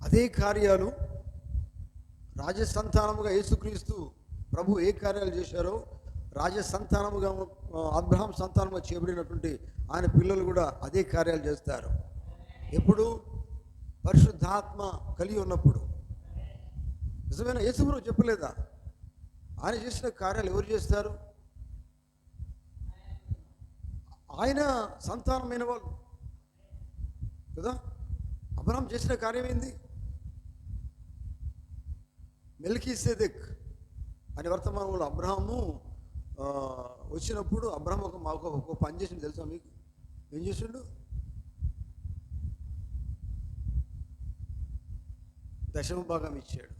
[SPEAKER 1] అదే కార్యాలు రాజసంతానముగా యేసుక్రీస్తు ప్రభు ఏ కార్యాలు చేశారో రాజసంతానముగా అబ్రహాం సంతానముగా చేయబడినటువంటి ఆయన పిల్లలు కూడా అదే కార్యాలు చేస్తారు. ఎప్పుడు? పరిశుద్ధాత్మ కలిగి ఉన్నప్పుడు. నిజమైన యేసుప్రభు చెప్పలేదా? ఆయన చేసిన కార్యాలు ఎవరు చేస్తారు? ఆయన సంతానమైన వాళ్ళు కదా. అబ్రహాం చేసిన కార్యం ఏంది? మెల్కీసెదెక్ అనే వర్తమానంలో అబ్రహాము వచ్చినప్పుడు అబ్రహాం ఒక పని చేసిండు తెలుసా మీకు? ఏం చేసిండు? దశమ భాగం ఇచ్చాడు.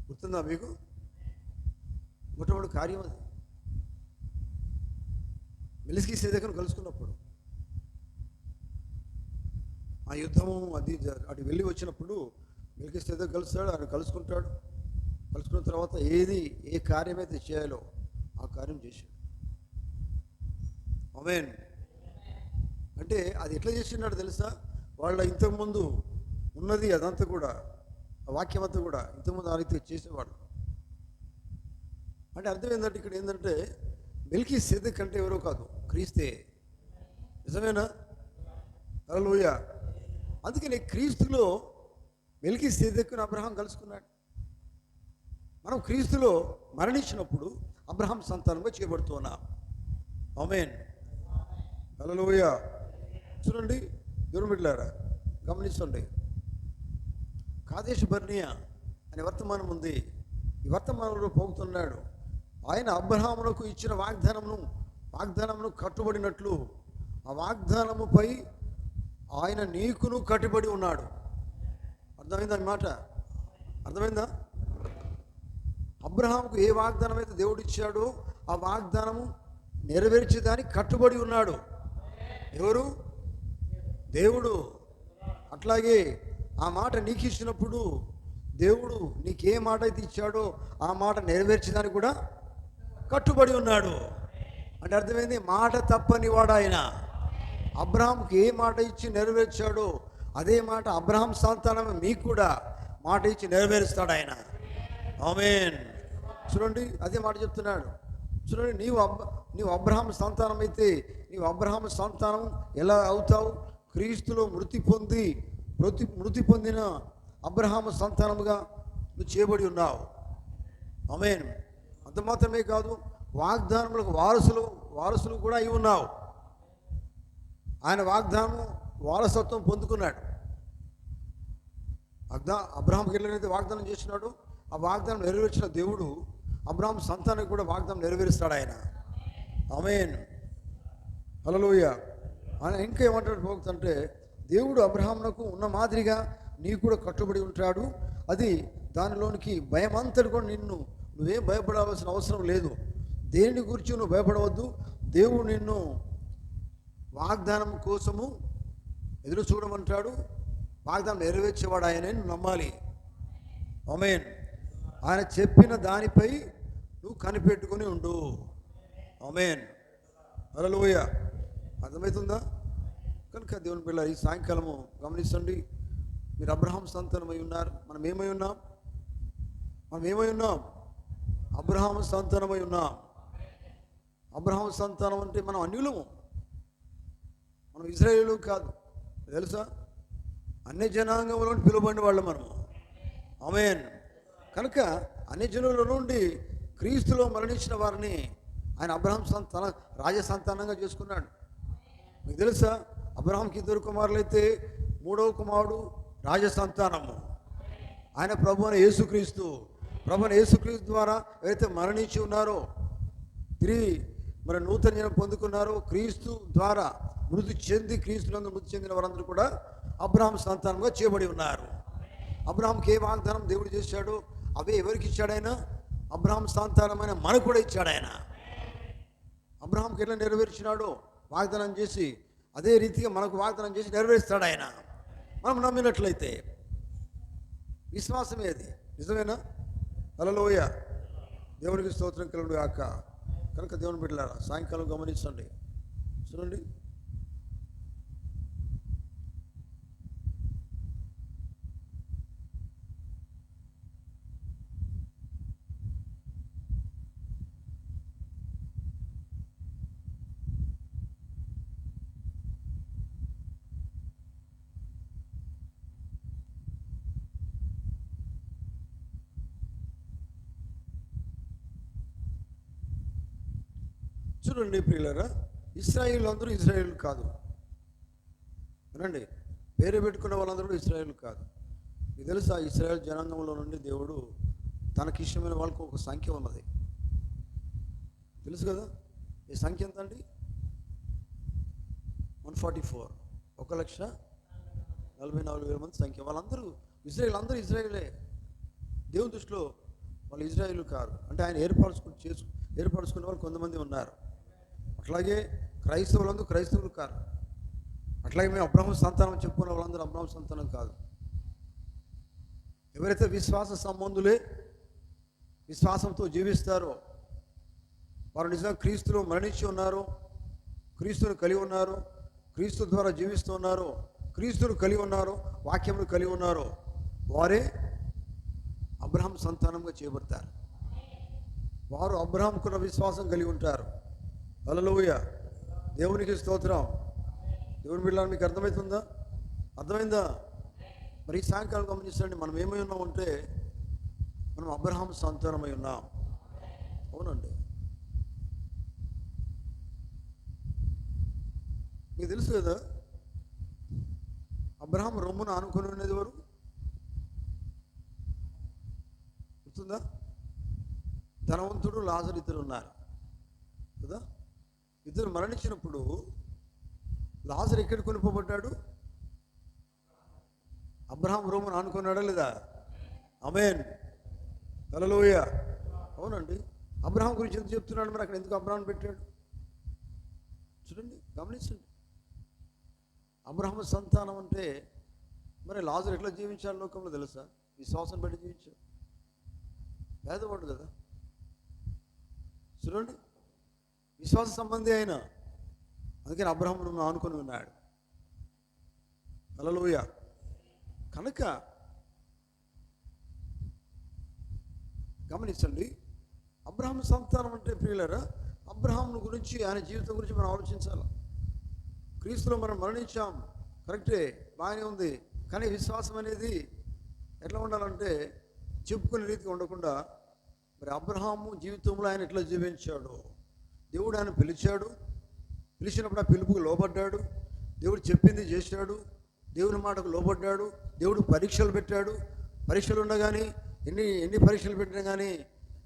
[SPEAKER 1] గుర్తుందా మీకు? మొట్టమొదటి కార్యం అది. మెల్కీసెదెకును కలుసుకున్నప్పుడు ఆ యుద్ధము అది అటు వెళ్ళి వచ్చినప్పుడు మెల్కీసెదెకు కలుస్తాడు, ఆయన కలుసుకుంటాడు. కలుసుకున్న తర్వాత ఏ కార్యమైతే చేయాలో ఆ కార్యం చేశాడు. ఆమేన్. అంటే అది ఎట్లా చేసినాడు తెలుసా? వాళ్ళ ఇంతకుముందు ఉన్నది అదంతా కూడా, ఆ వాక్యం అంతా కూడా ఇంతకుముందు ఆ రీతి చేసేవాడు. అంటే అర్థం ఏంటంటే ఇక్కడ ఏంటంటే మెల్కీసెదెక్ అంటే ఎవరో కాదు, క్రీస్తే. నిజమేనా? హల్లెలూయా. అందుకని క్రీస్తులో మెల్కీసెదెకును అబ్రహాం కలుసుకున్నాడు. మనం క్రీస్తులో మరణించినప్పుడు అబ్రహాం సంతానంగా చేయబడుతున్నాం. ఆమేన్, హల్లెలూయా. చూడండి దేవుని బిడ్డలారా, గమనించండి. కాదేశు బర్నియా అనే వర్తమానం ఉంది. ఈ వర్తమానంలో పోగుతున్నాడు. ఆయన అబ్రహామునకు ఇచ్చిన వాగ్దానమును కట్టుబడినట్లు ఆ వాగ్దానముపై ఆయన నీకును కట్టుబడి ఉన్నాడు. అర్థమైందా ఈ మాట? అర్థమైందా? అబ్రహాముకు ఏ వాగ్దానం అయితే దేవుడు ఇచ్చాడో ఆ వాగ్దానము నెరవేర్చేదానికి కట్టుబడి ఉన్నాడు. ఎవరు? దేవుడు. అట్లాగే ఆ మాట నీకు ఇచ్చినప్పుడు దేవుడు నీకు ఏ మాట అయితే ఇచ్చాడో ఆ మాట నెరవేర్చేదానికి కూడా కట్టుబడి ఉన్నాడు. అంటే అర్థమైంది? మాట తప్పని వాడు ఆయన. అబ్రహాంకి ఏ మాట ఇచ్చి నెరవేర్చాడో అదే మాట అబ్రహాం సంతానం మీకు కూడా మాట ఇచ్చి నెరవేరుస్తాడు ఆయన. ఆమేన్. చూడండి అదే మాట చెప్తున్నాడు. చూడండి, నీవు అబ్రహాం సంతానం అయితే నీవు అబ్రహాం సంతానం ఎలా అవుతావు? క్రీస్తులో మృతి పొందిన అబ్రహాం సంతానముగా నువ్వు చేయబడి ఉన్నావు. ఆమేన్. అంత మాత్రమే కాదు, వాగ్దానములకు వారసులు కూడా అయి ఉన్నావు. ఆయన వాగ్దానం వారసత్వం పొందుకున్నాడు. అబ్రహాంకి ఎట్లయితే వాగ్దానం చేసినాడు ఆ వాగ్దానం నెరవేర్చిన దేవుడు అబ్రహాం సంతానానికి కూడా వాగ్దానం నెరవేరుస్తాడు ఆయన. ఆమేన్, హల్లెలూయా. ఆయన ఇంకా ఏమంటాడు పోతుంటే, దేవుడు అబ్రహామునకు ఉన్న మాదిరిగా నీకు కూడా కట్టుబడి ఉంటాడు. అది దానిలోనికి భయమంతటి కూడా నువ్వేం భయపడాల్సిన అవసరం లేదు. దేని గురించి నువ్వు భయపడవద్దు. దేవుడు నిన్ను వాగ్దానం కోసము ఎదురు చూడమంటాడు. వాగ్దానం నెరవేర్చేవాడు ఆయనే, నువ్వు నమ్మాలి. ఆమేన్. ఆయన చెప్పిన దానిపై నువ్వు కనిపెట్టుకుని ఉండు. ఆమేన్, హల్లెలూయా. అర్థమవుతుందా? కనుక దేవుని పిల్ల ఈ సాయంకాలము గమనించండి. మీరు అబ్రహాం సంతానమై ఉన్నారు. మనం ఏమై ఉన్నాం? అబ్రహాం సంతానమై ఉన్నాం. అబ్రహాం సంతానం అంటే మనం అన్యులము, మనం ఇజ్రాయేలు కాదు. తెలుసా? అన్ని జనాంగంలో పిలువబడిన వాళ్ళు మనము. ఆమేన్. కనుక అన్ని జనుల నుండి క్రీస్తులో మరణించిన వారిని ఆయన అబ్రహాం రాజ సంతానంగా చేసుకున్నాడు. మీకు తెలుసా? అబ్రహాంకి 2 కుమారులైతే 3వ కుమారుడు రాజ సంతానము. ఆయన ప్రభు అయిన యేసుక్రీస్తు ద్వారా ఎవరైతే మరణించి ఉన్నారో తిరిగి మరి నూతన జన్మ పొందుకున్నారో క్రీస్తు ద్వారా క్రీస్తునందు మృతి చెందిన వారందరూ కూడా అబ్రహాం సంతానంగా చేయబడి ఉన్నారు. అబ్రహాంకి ఏ వాగ్దానం దేవుడు చేశాడు అవే ఎవరికి ఇచ్చాడు ఆయన? అబ్రహాం సంతానమైన మనకు కూడా ఇచ్చాడు ఆయన. అబ్రహాంకి ఎట్లా నెరవేర్చినాడో వాగ్దానం చేసి అదే రీతిగా మనకు వాగ్దానం చేసి నెరవేరుస్తాడు ఆయన, మనం నమ్మినట్లయితే. విశ్వాసమే అది. నిజమేనా? హల్లెలూయా. దేవునికి స్తోత్రం కలుగును గాక. కనుక దేవుని బిడ్డలారా సాయంకాలం గమనించండి, చూడండి. చూడండి ప్రియులారా, ఇశ్రాయేలు అందరూ ఇశ్రాయేలు కాదు. వినండి, పేరు పెట్టుకున్న వాళ్ళందరూ కూడా ఇశ్రాయేలు కాదు. మీకు తెలుసా, ఇశ్రాయేల్ జనాంగంలో నుండి దేవుడు తనకిష్టమైన వాళ్ళకు ఒక సంఖ్య ఉన్నది, తెలుసు కదా? ఈ సంఖ్య ఎంత అండి? 144, 1,44,000 మంది సంఖ్య. వాళ్ళందరూ ఇశ్రాయేల్, అందరూ ఇశ్రాయేలే. దేవుని దృష్టిలో వాళ్ళు ఇశ్రాయేలు కాదు. అంటే ఆయన ఏర్పరచుకునే వాళ్ళు కొంతమంది ఉన్నారు. అట్లాగే క్రైస్తవులందరూ క్రైస్తవులు కాదు. అట్లాగే మేము అబ్రహాము సంతానం చెప్పుకున్న వాళ్ళందరూ అబ్రహాము సంతానం కాదు. ఎవరైతే విశ్వాస సంబంధులే, విశ్వాసంతో జీవిస్తారో, వారు నిజంగా క్రీస్తులో మరణించి ఉన్నారు, క్రీస్తును కలిగి ఉన్నారు, క్రీస్తు ద్వారా జీవిస్తూ ఉన్నారు, క్రీస్తును కలిగి ఉన్నారు, వాక్యమును కలిగి ఉన్నారు, వారే అబ్రహాం సంతానంగా చేయబడతారు. వారు అబ్రహాంకున్న విశ్వాసం కలిగి ఉంటారు. హల్లెలూయా. దేవునికి స్తోత్రం. దేవుని బిడ్డలారా, మీకు అర్థమవుతుందా? అర్థమైందా? మరి ఈ సాయంకాలం గమనించండి, మనం ఏమై ఉన్నామంటే మనం అబ్రహాం సంతానమై ఉన్నాం. అవునండి. మీకు తెలుసు కదా, అబ్రహాం రొమ్మును ఆనుకొని ఉన్నది ఎవరు? గుర్తుందా? ధనవంతుడు, లాజరు ఇద్దరు ఉన్నారు కదా. ఇద్దరు మరణించినప్పుడు లాజరు ఎక్కడికి కొనిపోబడ్డాడు? అబ్రహాం రొమ్మును ఆనుకున్నాడా లేదా? ఆమేన్. హల్లెలూయా. అవునండి. అబ్రహాం గురించి ఎందుకు చెప్తున్నాడు? మరి అక్కడ ఎందుకు అబ్రహాం పెట్టాడు? చూడండి, గమనించండి. అబ్రహాం సంతానం అంటే మరి లాజరు ఎట్లా జీవించాలి లోకంలో తెలుసా? విశ్వాసం బట్టి జీవించాడు. పేదవాడు కదా. చూడండి, విశ్వాస సంబంధి అయినా, అందుకని అబ్రహామును ఆనుకొని ఉన్నాడు. హల్లెలూయా. కనుక గమనించండి, అబ్రహాం సంతానం అంటే ప్రియులారా, అబ్రహామును గురించి, ఆయన జీవితం గురించి మనం ఆలోచించాలి. క్రీస్తులో మనం మరణించాం, కరెక్టే, బాగానే ఉంది. కానీ విశ్వాసం అనేది ఎట్లా ఉండాలంటే చెప్పుకునే రీతిగా ఉండకుండా, మరి అబ్రహాము జీవితంలో ఆయన ఎట్లా జీవించాడు? దేవుడు ఆయన పిలిచాడు, పిలిచినప్పుడు ఆ పిలుపుకు లోబడ్డాడు, దేవుడు చెప్పింది చేశాడు, దేవుని మాటకు లోబడ్డాడు, దేవుడు పరీక్షలు పెట్టాడు. పరీక్షలు ఉండగానే ఎన్ని పరీక్షలు పెట్టినా కానీ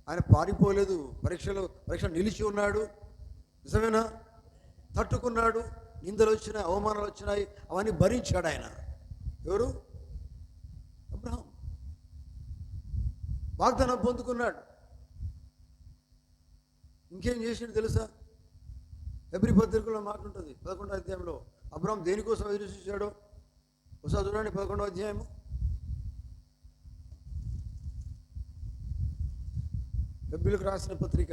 [SPEAKER 1] ఆయన పారిపోలేదు. పరీక్ష నిలిచి ఉన్నాడు. నిజమేనా? తట్టుకున్నాడు. నిందలు వచ్చినాయి, అవమానాలు వచ్చినాయి, అవన్నీ భరించాడు ఆయన. ఎవరు? అబ్రహాం. వాగ్దానం పొందుకున్నాడు. ఇంకేం చేసిండు తెలుసా? హెబ్రీ పత్రికలో మాట ఉంటుంది 11వ అధ్యాయంలో. అబ్రహాం దేనికోసం ఎదురు చూశాడో ఒకసారి చూడండి. 11వ అధ్యాయము. హెబ్రీలకు రాసిన పత్రిక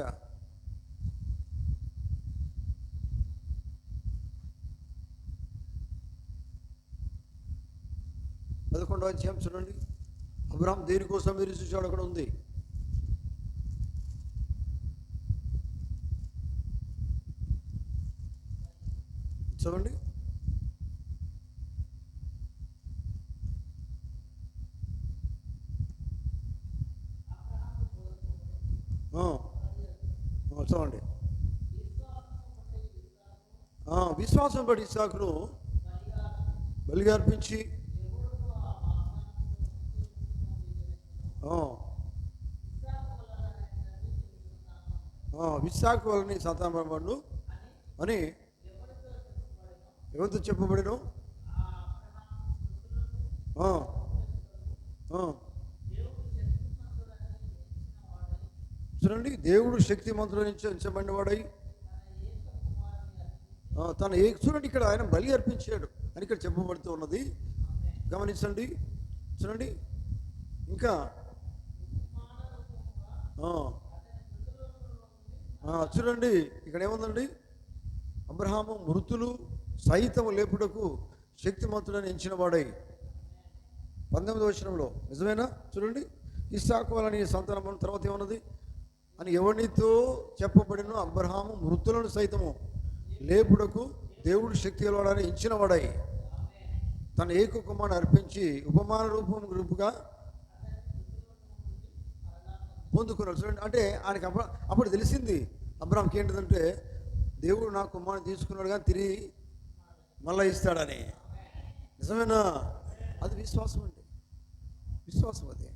[SPEAKER 1] 11వ అధ్యాయం చూడండి. అబ్రహాం దేనికోసం ఎదురు చూశాడు అక్కడ ఉంది. చూడండి. చూడండి. విశ్వాసం బట్టి ఇస్సాకును బలిగా అర్పించి ఇస్సాకు వలన సంతానపడు అని ఎవరితో చెప్పబడిను? చూడండి, దేవుడు శక్తిమంతుడు నుంచి ఎంచబడిన వాడై చూడండి, ఇక్కడ ఆయన బలి అర్పించాడు అని ఇక్కడ చెప్పబడుతూ ఉన్నది. గమనించండి, చూడండి ఇంకా చూడండి ఇక్కడ ఏముందండి, అబ్రహాము మృతులు సైతం లేపుటకు శక్తిమంతుడని ఎంచిన వాడై 19వ వచనంలో నిజమేనా? చూడండి, ఇస్సాకు వలన నీ సంతానం తర్వాత ఏమన్నది అని ఎవరితో చెప్పబడిన అబ్రహాము మృతులను సైతము లేపుడకు దేవుడు శక్తి గలవాడని ఎంచిన వాడై తన ఏక కుమారుని అర్పించి ఉపమాన రూపుగా పొందుకున్నాడు. చూడండి, అంటే ఆయనకి అప్పుడు తెలిసింది అబ్రహాంకి ఏంటిదంటే దేవుడు నా కుమారుని తీసుకున్నాడు కానీ తిరిగి మళ్ళీ ఇస్తాడని. నిజమేనా? అది విశ్వాసం అండి, విశ్వాసం అది.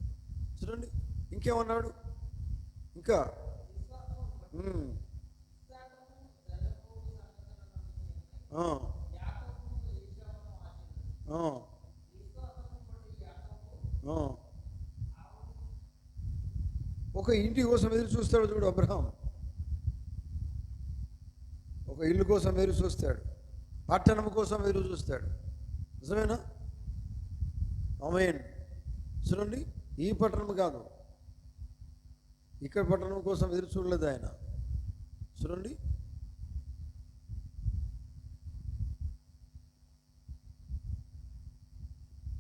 [SPEAKER 1] చూడండి ఇంకేమన్నాడు, ఇంకా ఒక ఇంటి కోసం ఎదురు చూస్తాడు చూడు అబ్రహాం, ఒక ఇల్లు కోసం ఎదురు చూస్తాడు, పట్టణం కోసం ఎదురు చూస్తాడు. నిజమేనా? ఆమేన్. చూడండి, ఈ పట్టణం కాదు, ఇక్కడ పట్టణం కోసం ఎదురు చూడలేదు ఆయన. చూడండి,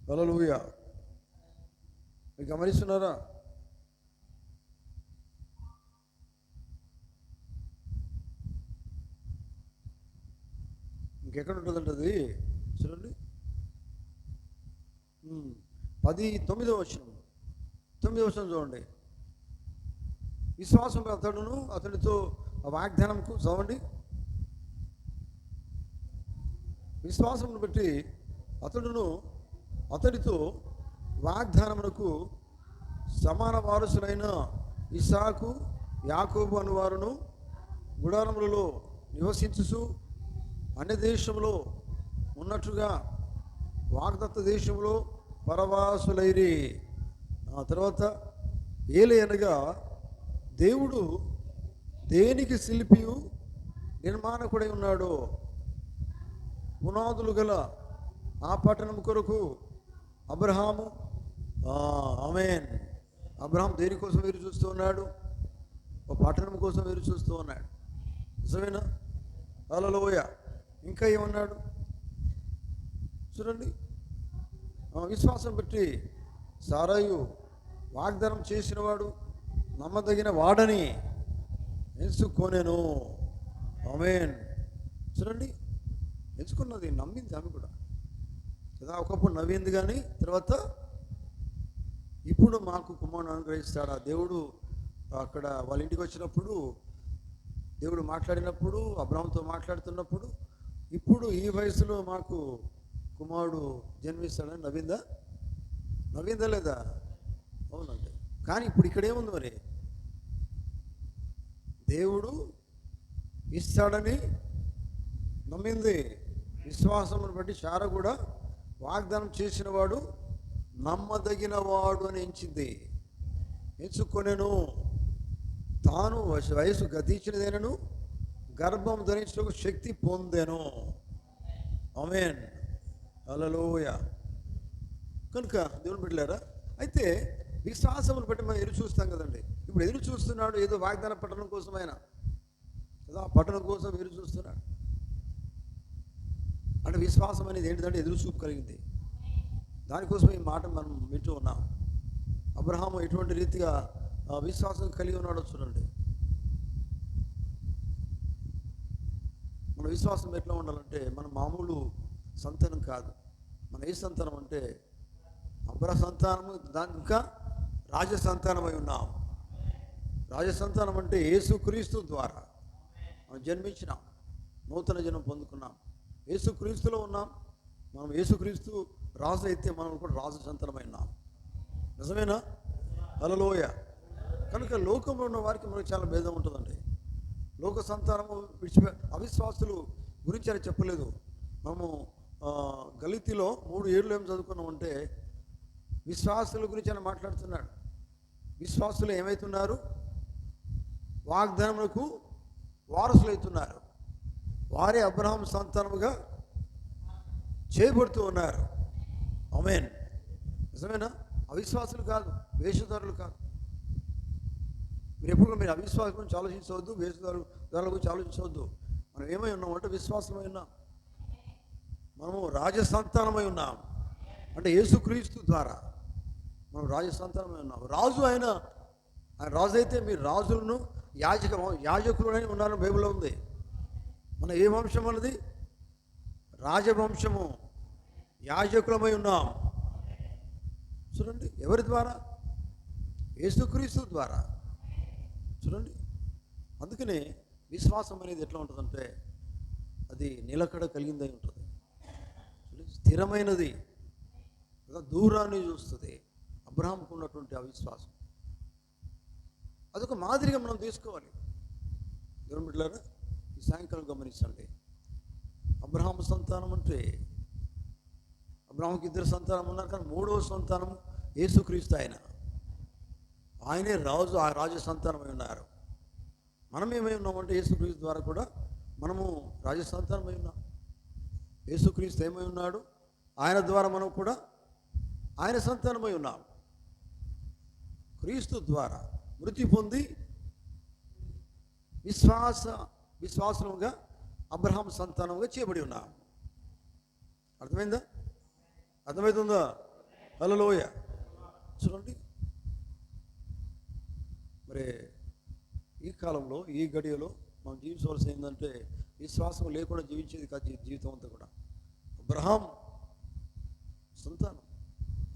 [SPEAKER 1] హల్లెలూయా. మీరు గమనిస్తున్నారా? ఇంకెక్కడ ఉంటుందంటే అది చూడండి, 9వ వచనం చూడండి. విశ్వాసం అతడును అతనితో వాగ్దానంకు చదవండి. విశ్వాసం బట్టి అతడును అతడితో వాగ్దానమునకు సమాన వారసులైన ఇస్సాకు యాకోబు అనువారును గుడారములలో నివసించుచు అన్య దేశంలో ఉన్నట్టుగా వాగ్దత్త దేశంలో పరవాసులైరి. ఆ తర్వాత ఏలయనగా దేవుడు దేనికి శిల్పియు నిర్మాణకుడై ఉన్నాడో పునాదులు గల ఆ పట్టణం కొరకు అబ్రహాము ఆమేన్. అబ్రహాం దేనికోసం ఎదురు చూస్తూ ఉన్నాడు? ఒక పట్టణం కోసం ఎదురు చూస్తూ ఉన్నాడు. నిజమేనా? హల్లెలూయా. ఇంకా ఏమన్నాడు చూడండి, విశ్వాసం బట్టి సారాయు వాగ్దానం చేసినవాడు నమ్మదగిన వాడని ఎంచుకొనెను. ఆమేన్. చూడండి, ఎంచుకున్నది, నమ్మింది ఆమె కూడా కదా. ఒకప్పుడు నవ్వింది కానీ తర్వాత ఇప్పుడు మాకు కుమారుని అనుగ్రహిస్తాడా దేవుడు. అక్కడ వాళ్ళ ఇంటికి వచ్చినప్పుడు దేవుడు మాట్లాడినప్పుడు, అబ్రహాంతో మాట్లాడుతున్నప్పుడు, ఇప్పుడు ఈ వయసులో మాకు కుమారుడు జన్మిస్తాడని నవ్విందా లేదా? అవునండి. కానీ ఇప్పుడు ఇక్కడ ఏముంది మరి, దేవుడు ఇస్తాడని నమ్మింది. విశ్వాసమును బట్టి శార కూడా వాగ్దానం చేసిన వాడు నమ్మదగిన వాడు అని ఎంచుకొనెను. తాను వయసు గతించినదేనను గర్భం ధరించడానికి శక్తి పొందెను. ఆమేన్. హల్లెలూయా. కనుక దేవుని బిడ్డలారా, అయితే విశ్వాసమును బట్టి మనం ఎదురు చూస్తాం కదండి. ఇప్పుడు ఎదురు చూస్తున్నాడు ఏదో వాగ్దాన పట్టణం కోసమైనా కదా, ఆ పట్టణం కోసం ఎదురు చూస్తున్నాడు. అంటే విశ్వాసం అనేది ఏంటిదంటే ఎదురు చూపు కలిగింది. దానికోసం ఈ మాట మనం వింటూ ఉన్నాం. అబ్రహాము ఎటువంటి రీతిగా విశ్వాసం కలిగి ఉన్నాడో చూడండి. మన విశ్వాసం ఎట్లా ఉండాలంటే మన మామూలు సంతానం కాదు. మన ఏ సంతానం అంటే అబ్ర సంతానము, దాని ఇంకా రాజ సంతానమై ఉన్నాం. రాజ సంతానం అంటే యేసుక్రీస్తు ద్వారా మనం జన్మించినాం, నూతన జన్మ పొందుకున్నాం, యేసుక్రీస్తులో ఉన్నాం. మనం యేసుక్రీస్తు రాజు అయితే మనం కూడా రాజు సంతానమై ఉన్నాం. నిజమేనా? హల్లెలూయా. కనుక లోకంలో ఉన్న వారికి మనకు చాలా భేదం ఉంటుందండి. లోక సంతానము అవిశ్వాసులు గురించి అని చెప్పలేదు. మనము గలితీలో 3 ఏళ్ళు ఏం చదువుకున్నామంటే విశ్వాసుల గురించి ఆయన మాట్లాడుతున్నాడు. విశ్వాసులు ఏమవుతున్నారు? వాగ్దానములకు వారసులవుతున్నారు. వారే అబ్రహాం సంతానముగా చేయబడుతూ ఉన్నారు. ఆమేన్. నిజమేనా? అవిశ్వాసులు కాదు, వేషధారులు కాదు. మీరు ఎప్పుడు మీరు అవిశ్వాసం గురించి ఆలోచించవద్దు, వేషధారుల గురించి ఆలోచించవద్దు. మనం ఏమై ఉన్నామంటే విశ్వాసమై ఉన్నాం. మనము రాజసంతానమై ఉన్నాం. అంటే యేసుక్రీస్తు ద్వారా మనం రాజసంతానమై ఉన్నాం. రాజు ఆయన రాజు అయితే మీరు రాజులను యాజకులని ఉన్నారని బైబిల్లో ఉంది. మన ఏ వంశం అన్నది? రాజవంశము, యాజకులమై ఉన్నాం. చూడండి, ఎవరి ద్వారా? యేసుక్రీస్తు ద్వారా. చూడండి, అందుకనే విశ్వాసం అనేది ఎట్లా ఉంటుందంటే అది నిలకడ కలిగిందై ఉంటుంది, స్థిరమైనది, దూరాన్ని చూస్తుంది. అబ్రహాంకు ఉన్నటువంటి అవిశ్వాసం అదొక మాదిరిగా మనం తీసుకోవాలి. దేవుని బిడ్డలారా, ఈ సాయంకాలం గమనించండి. అబ్రహాము సంతానం అంటే అబ్రహాముకి 2 సంతానం ఉన్నారు, కానీ 3వ సంతానం యేసుక్రీస్తు. ఆయనే రాజు, ఆ రాజు సంతానమై ఉన్నారు. మనం ఏమై ఉన్నామంటే యేసుక్రీస్తు ద్వారా కూడా మనము రాజ సంతానమై ఉన్నాం. యేసుక్రీస్తు ఏమై ఉన్నాడు? ఆయన ద్వారా మనం కూడా ఆయన సంతానమై ఉన్నాం. క్రీస్తు ద్వారా మృతి పొంది విశ్వాసముగా అబ్రహాం సంతానంగా చేయబడి ఉన్నాం. అర్థమైందా? అర్థమవుతుందా? హల్లెలూయ. చూడండి, మరి ఈ కాలంలో, ఈ గడియలో మనం జీవించవలసి ఏంటంటే విశ్వాసం లేకుండా జీవించేది కాదు జీవితం అంతా కూడా. అబ్రహాం సంతానం,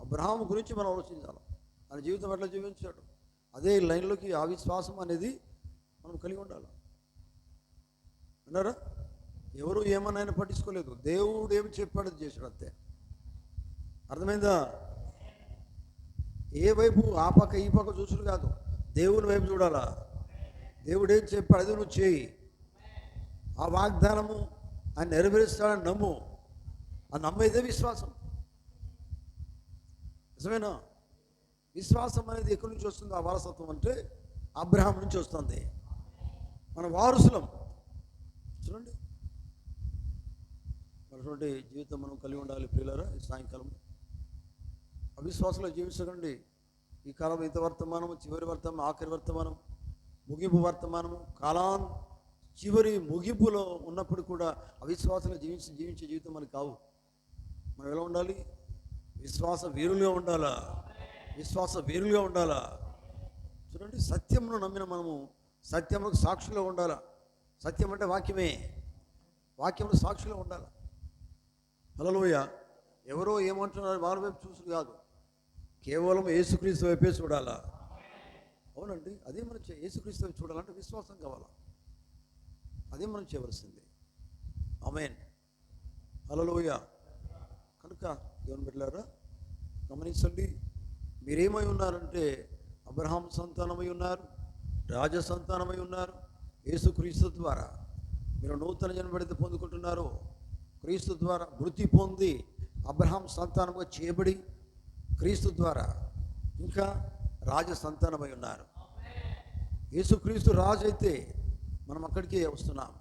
[SPEAKER 1] అబ్రహాం గురించి మనం ఆలోచించాలి. ఆయన జీవితం ఎట్లా జీవించాడు, అదే లైన్లోకి ఆ విశ్వాసం అనేది మనం కలిగి ఉండాలి. అన్నారా? ఎవరు ఏమన్నా ఆయన పట్టించుకోలేదు. దేవుడు ఏమి చెప్పాడు చేశాడు, అంతే. అర్థమైందా? ఏ వైపు ఆ పక్క ఈ పక్క చూసుడు కాదు, దేవుని వైపు చూడాలా. దేవుడు ఏం చెప్పాడు అది నువ్వు చేయి. ఆ వాగ్దానము ఆయన నెరవేరుస్తాడని నమ్ము. ఆ నమ్మైతే విశ్వాసం. నిజమేనా? విశ్వాసం అనేది ఎక్కడి నుంచి వస్తుంది? ఆ వారసత్వం అంటే అబ్రహాం నుంచి వస్తుంది. మన వారసులం. చూడండి, అటువంటి జీవితం మనం కలిగి ఉండాలి ప్రియులారా. ఈ సాయంకాలం అవిశ్వాసంలో జీవించకండి. ఈ కాలం ఇంత వర్తమానము, చివరి వర్తమానం, ఆఖరి వర్తమానం, ముగింపు వర్తమానము, చివరి ముగింపులో ఉన్నప్పుడు కూడా అవిశ్వాసంలో జీవించే జీవితం మనకు కావు. మనం ఎలా ఉండాలి? విశ్వాస వీరులుగా ఉండాలా. విశ్వాస వీరులుగా ఉండాలా. చూడండి, సత్యమును నమ్మిన మనము సత్యములకు సాక్షులుగా ఉండాలా. సత్యం అంటే వాక్యమే. వాక్యములు సాక్షులుగా ఉండాలి. హల్లెలూయ. ఎవరో ఏమంటున్నారు వాళ్ళ వైపు చూసి కాదు, కేవలం యేసుక్రీస్తు వైపే చూడాలా. అవునండి, అదే మనం యేసుక్రీస్తు వైపు చూడాలంటే విశ్వాసం కావాలా. అదే మనం చేయవలసింది. ఆమేన్. హల్లెలూయ. కనుక దేవుని బిడ్డలారా గమనించండి, మీరేమై ఉన్నారంటే అబ్రహాం సంతానమై ఉన్నారు, రాజ సంతానమై ఉన్నారు. యేసుక్రీస్తు ద్వారా మీరు నూతన జన్మడితే పొందుకుంటున్నారు. క్రీస్తు ద్వారా మృతి పొంది అబ్రహాం సంతానంగా చేయబడి క్రీస్తు ద్వారా ఇంకా రాజ సంతానమై ఉన్నారు. యేసుక్రీస్తు రాజు అయితే మనం అక్కడికే వస్తున్నాం,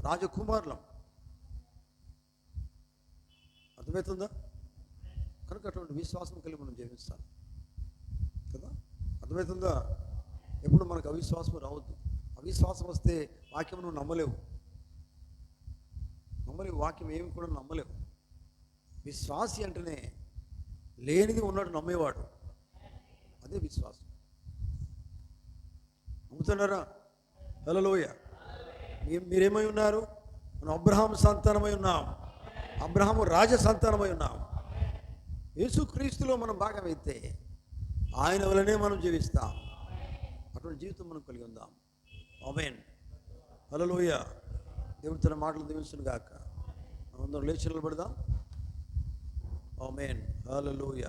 [SPEAKER 1] రాజకుమారులం. అర్థమవుతుందా? కనుక అటువంటి విశ్వాసం కలిగి మనం జీవిస్తాం కదా. అర్థమవుతుందా? ఎప్పుడు మనకు అవిశ్వాసం రావద్దు. అవిశ్వాసం వస్తే వాక్యం నువ్వు నమ్మలేవు. వాక్యం ఏమి కూడా నమ్మలేవు. విశ్వాసి అంటేనే లేనిది ఉన్నట్టు నమ్మేవాడు. అదే విశ్వాసం. నమ్ముతున్నారా? హల్లెలూయ. మీరేమై ఉన్నారు? మనం అబ్రహాం సంతానమై ఉన్నాం. అబ్రహాము రాజ సంతానమై ఉన్నాం. యేసుక్రీస్తులో మనం భాగమైతే ఆయన వలనే మనం జీవిస్తాం. అటువంటి జీవితం మనం కలిగి ఉందాం. ఆమేన్. హల్లెలూయ. దేవుడు తన మాటలు దీవించును గాక. మనందరం లేచి నిలబడదాం. ఆమేన్. హల్లెలూయ.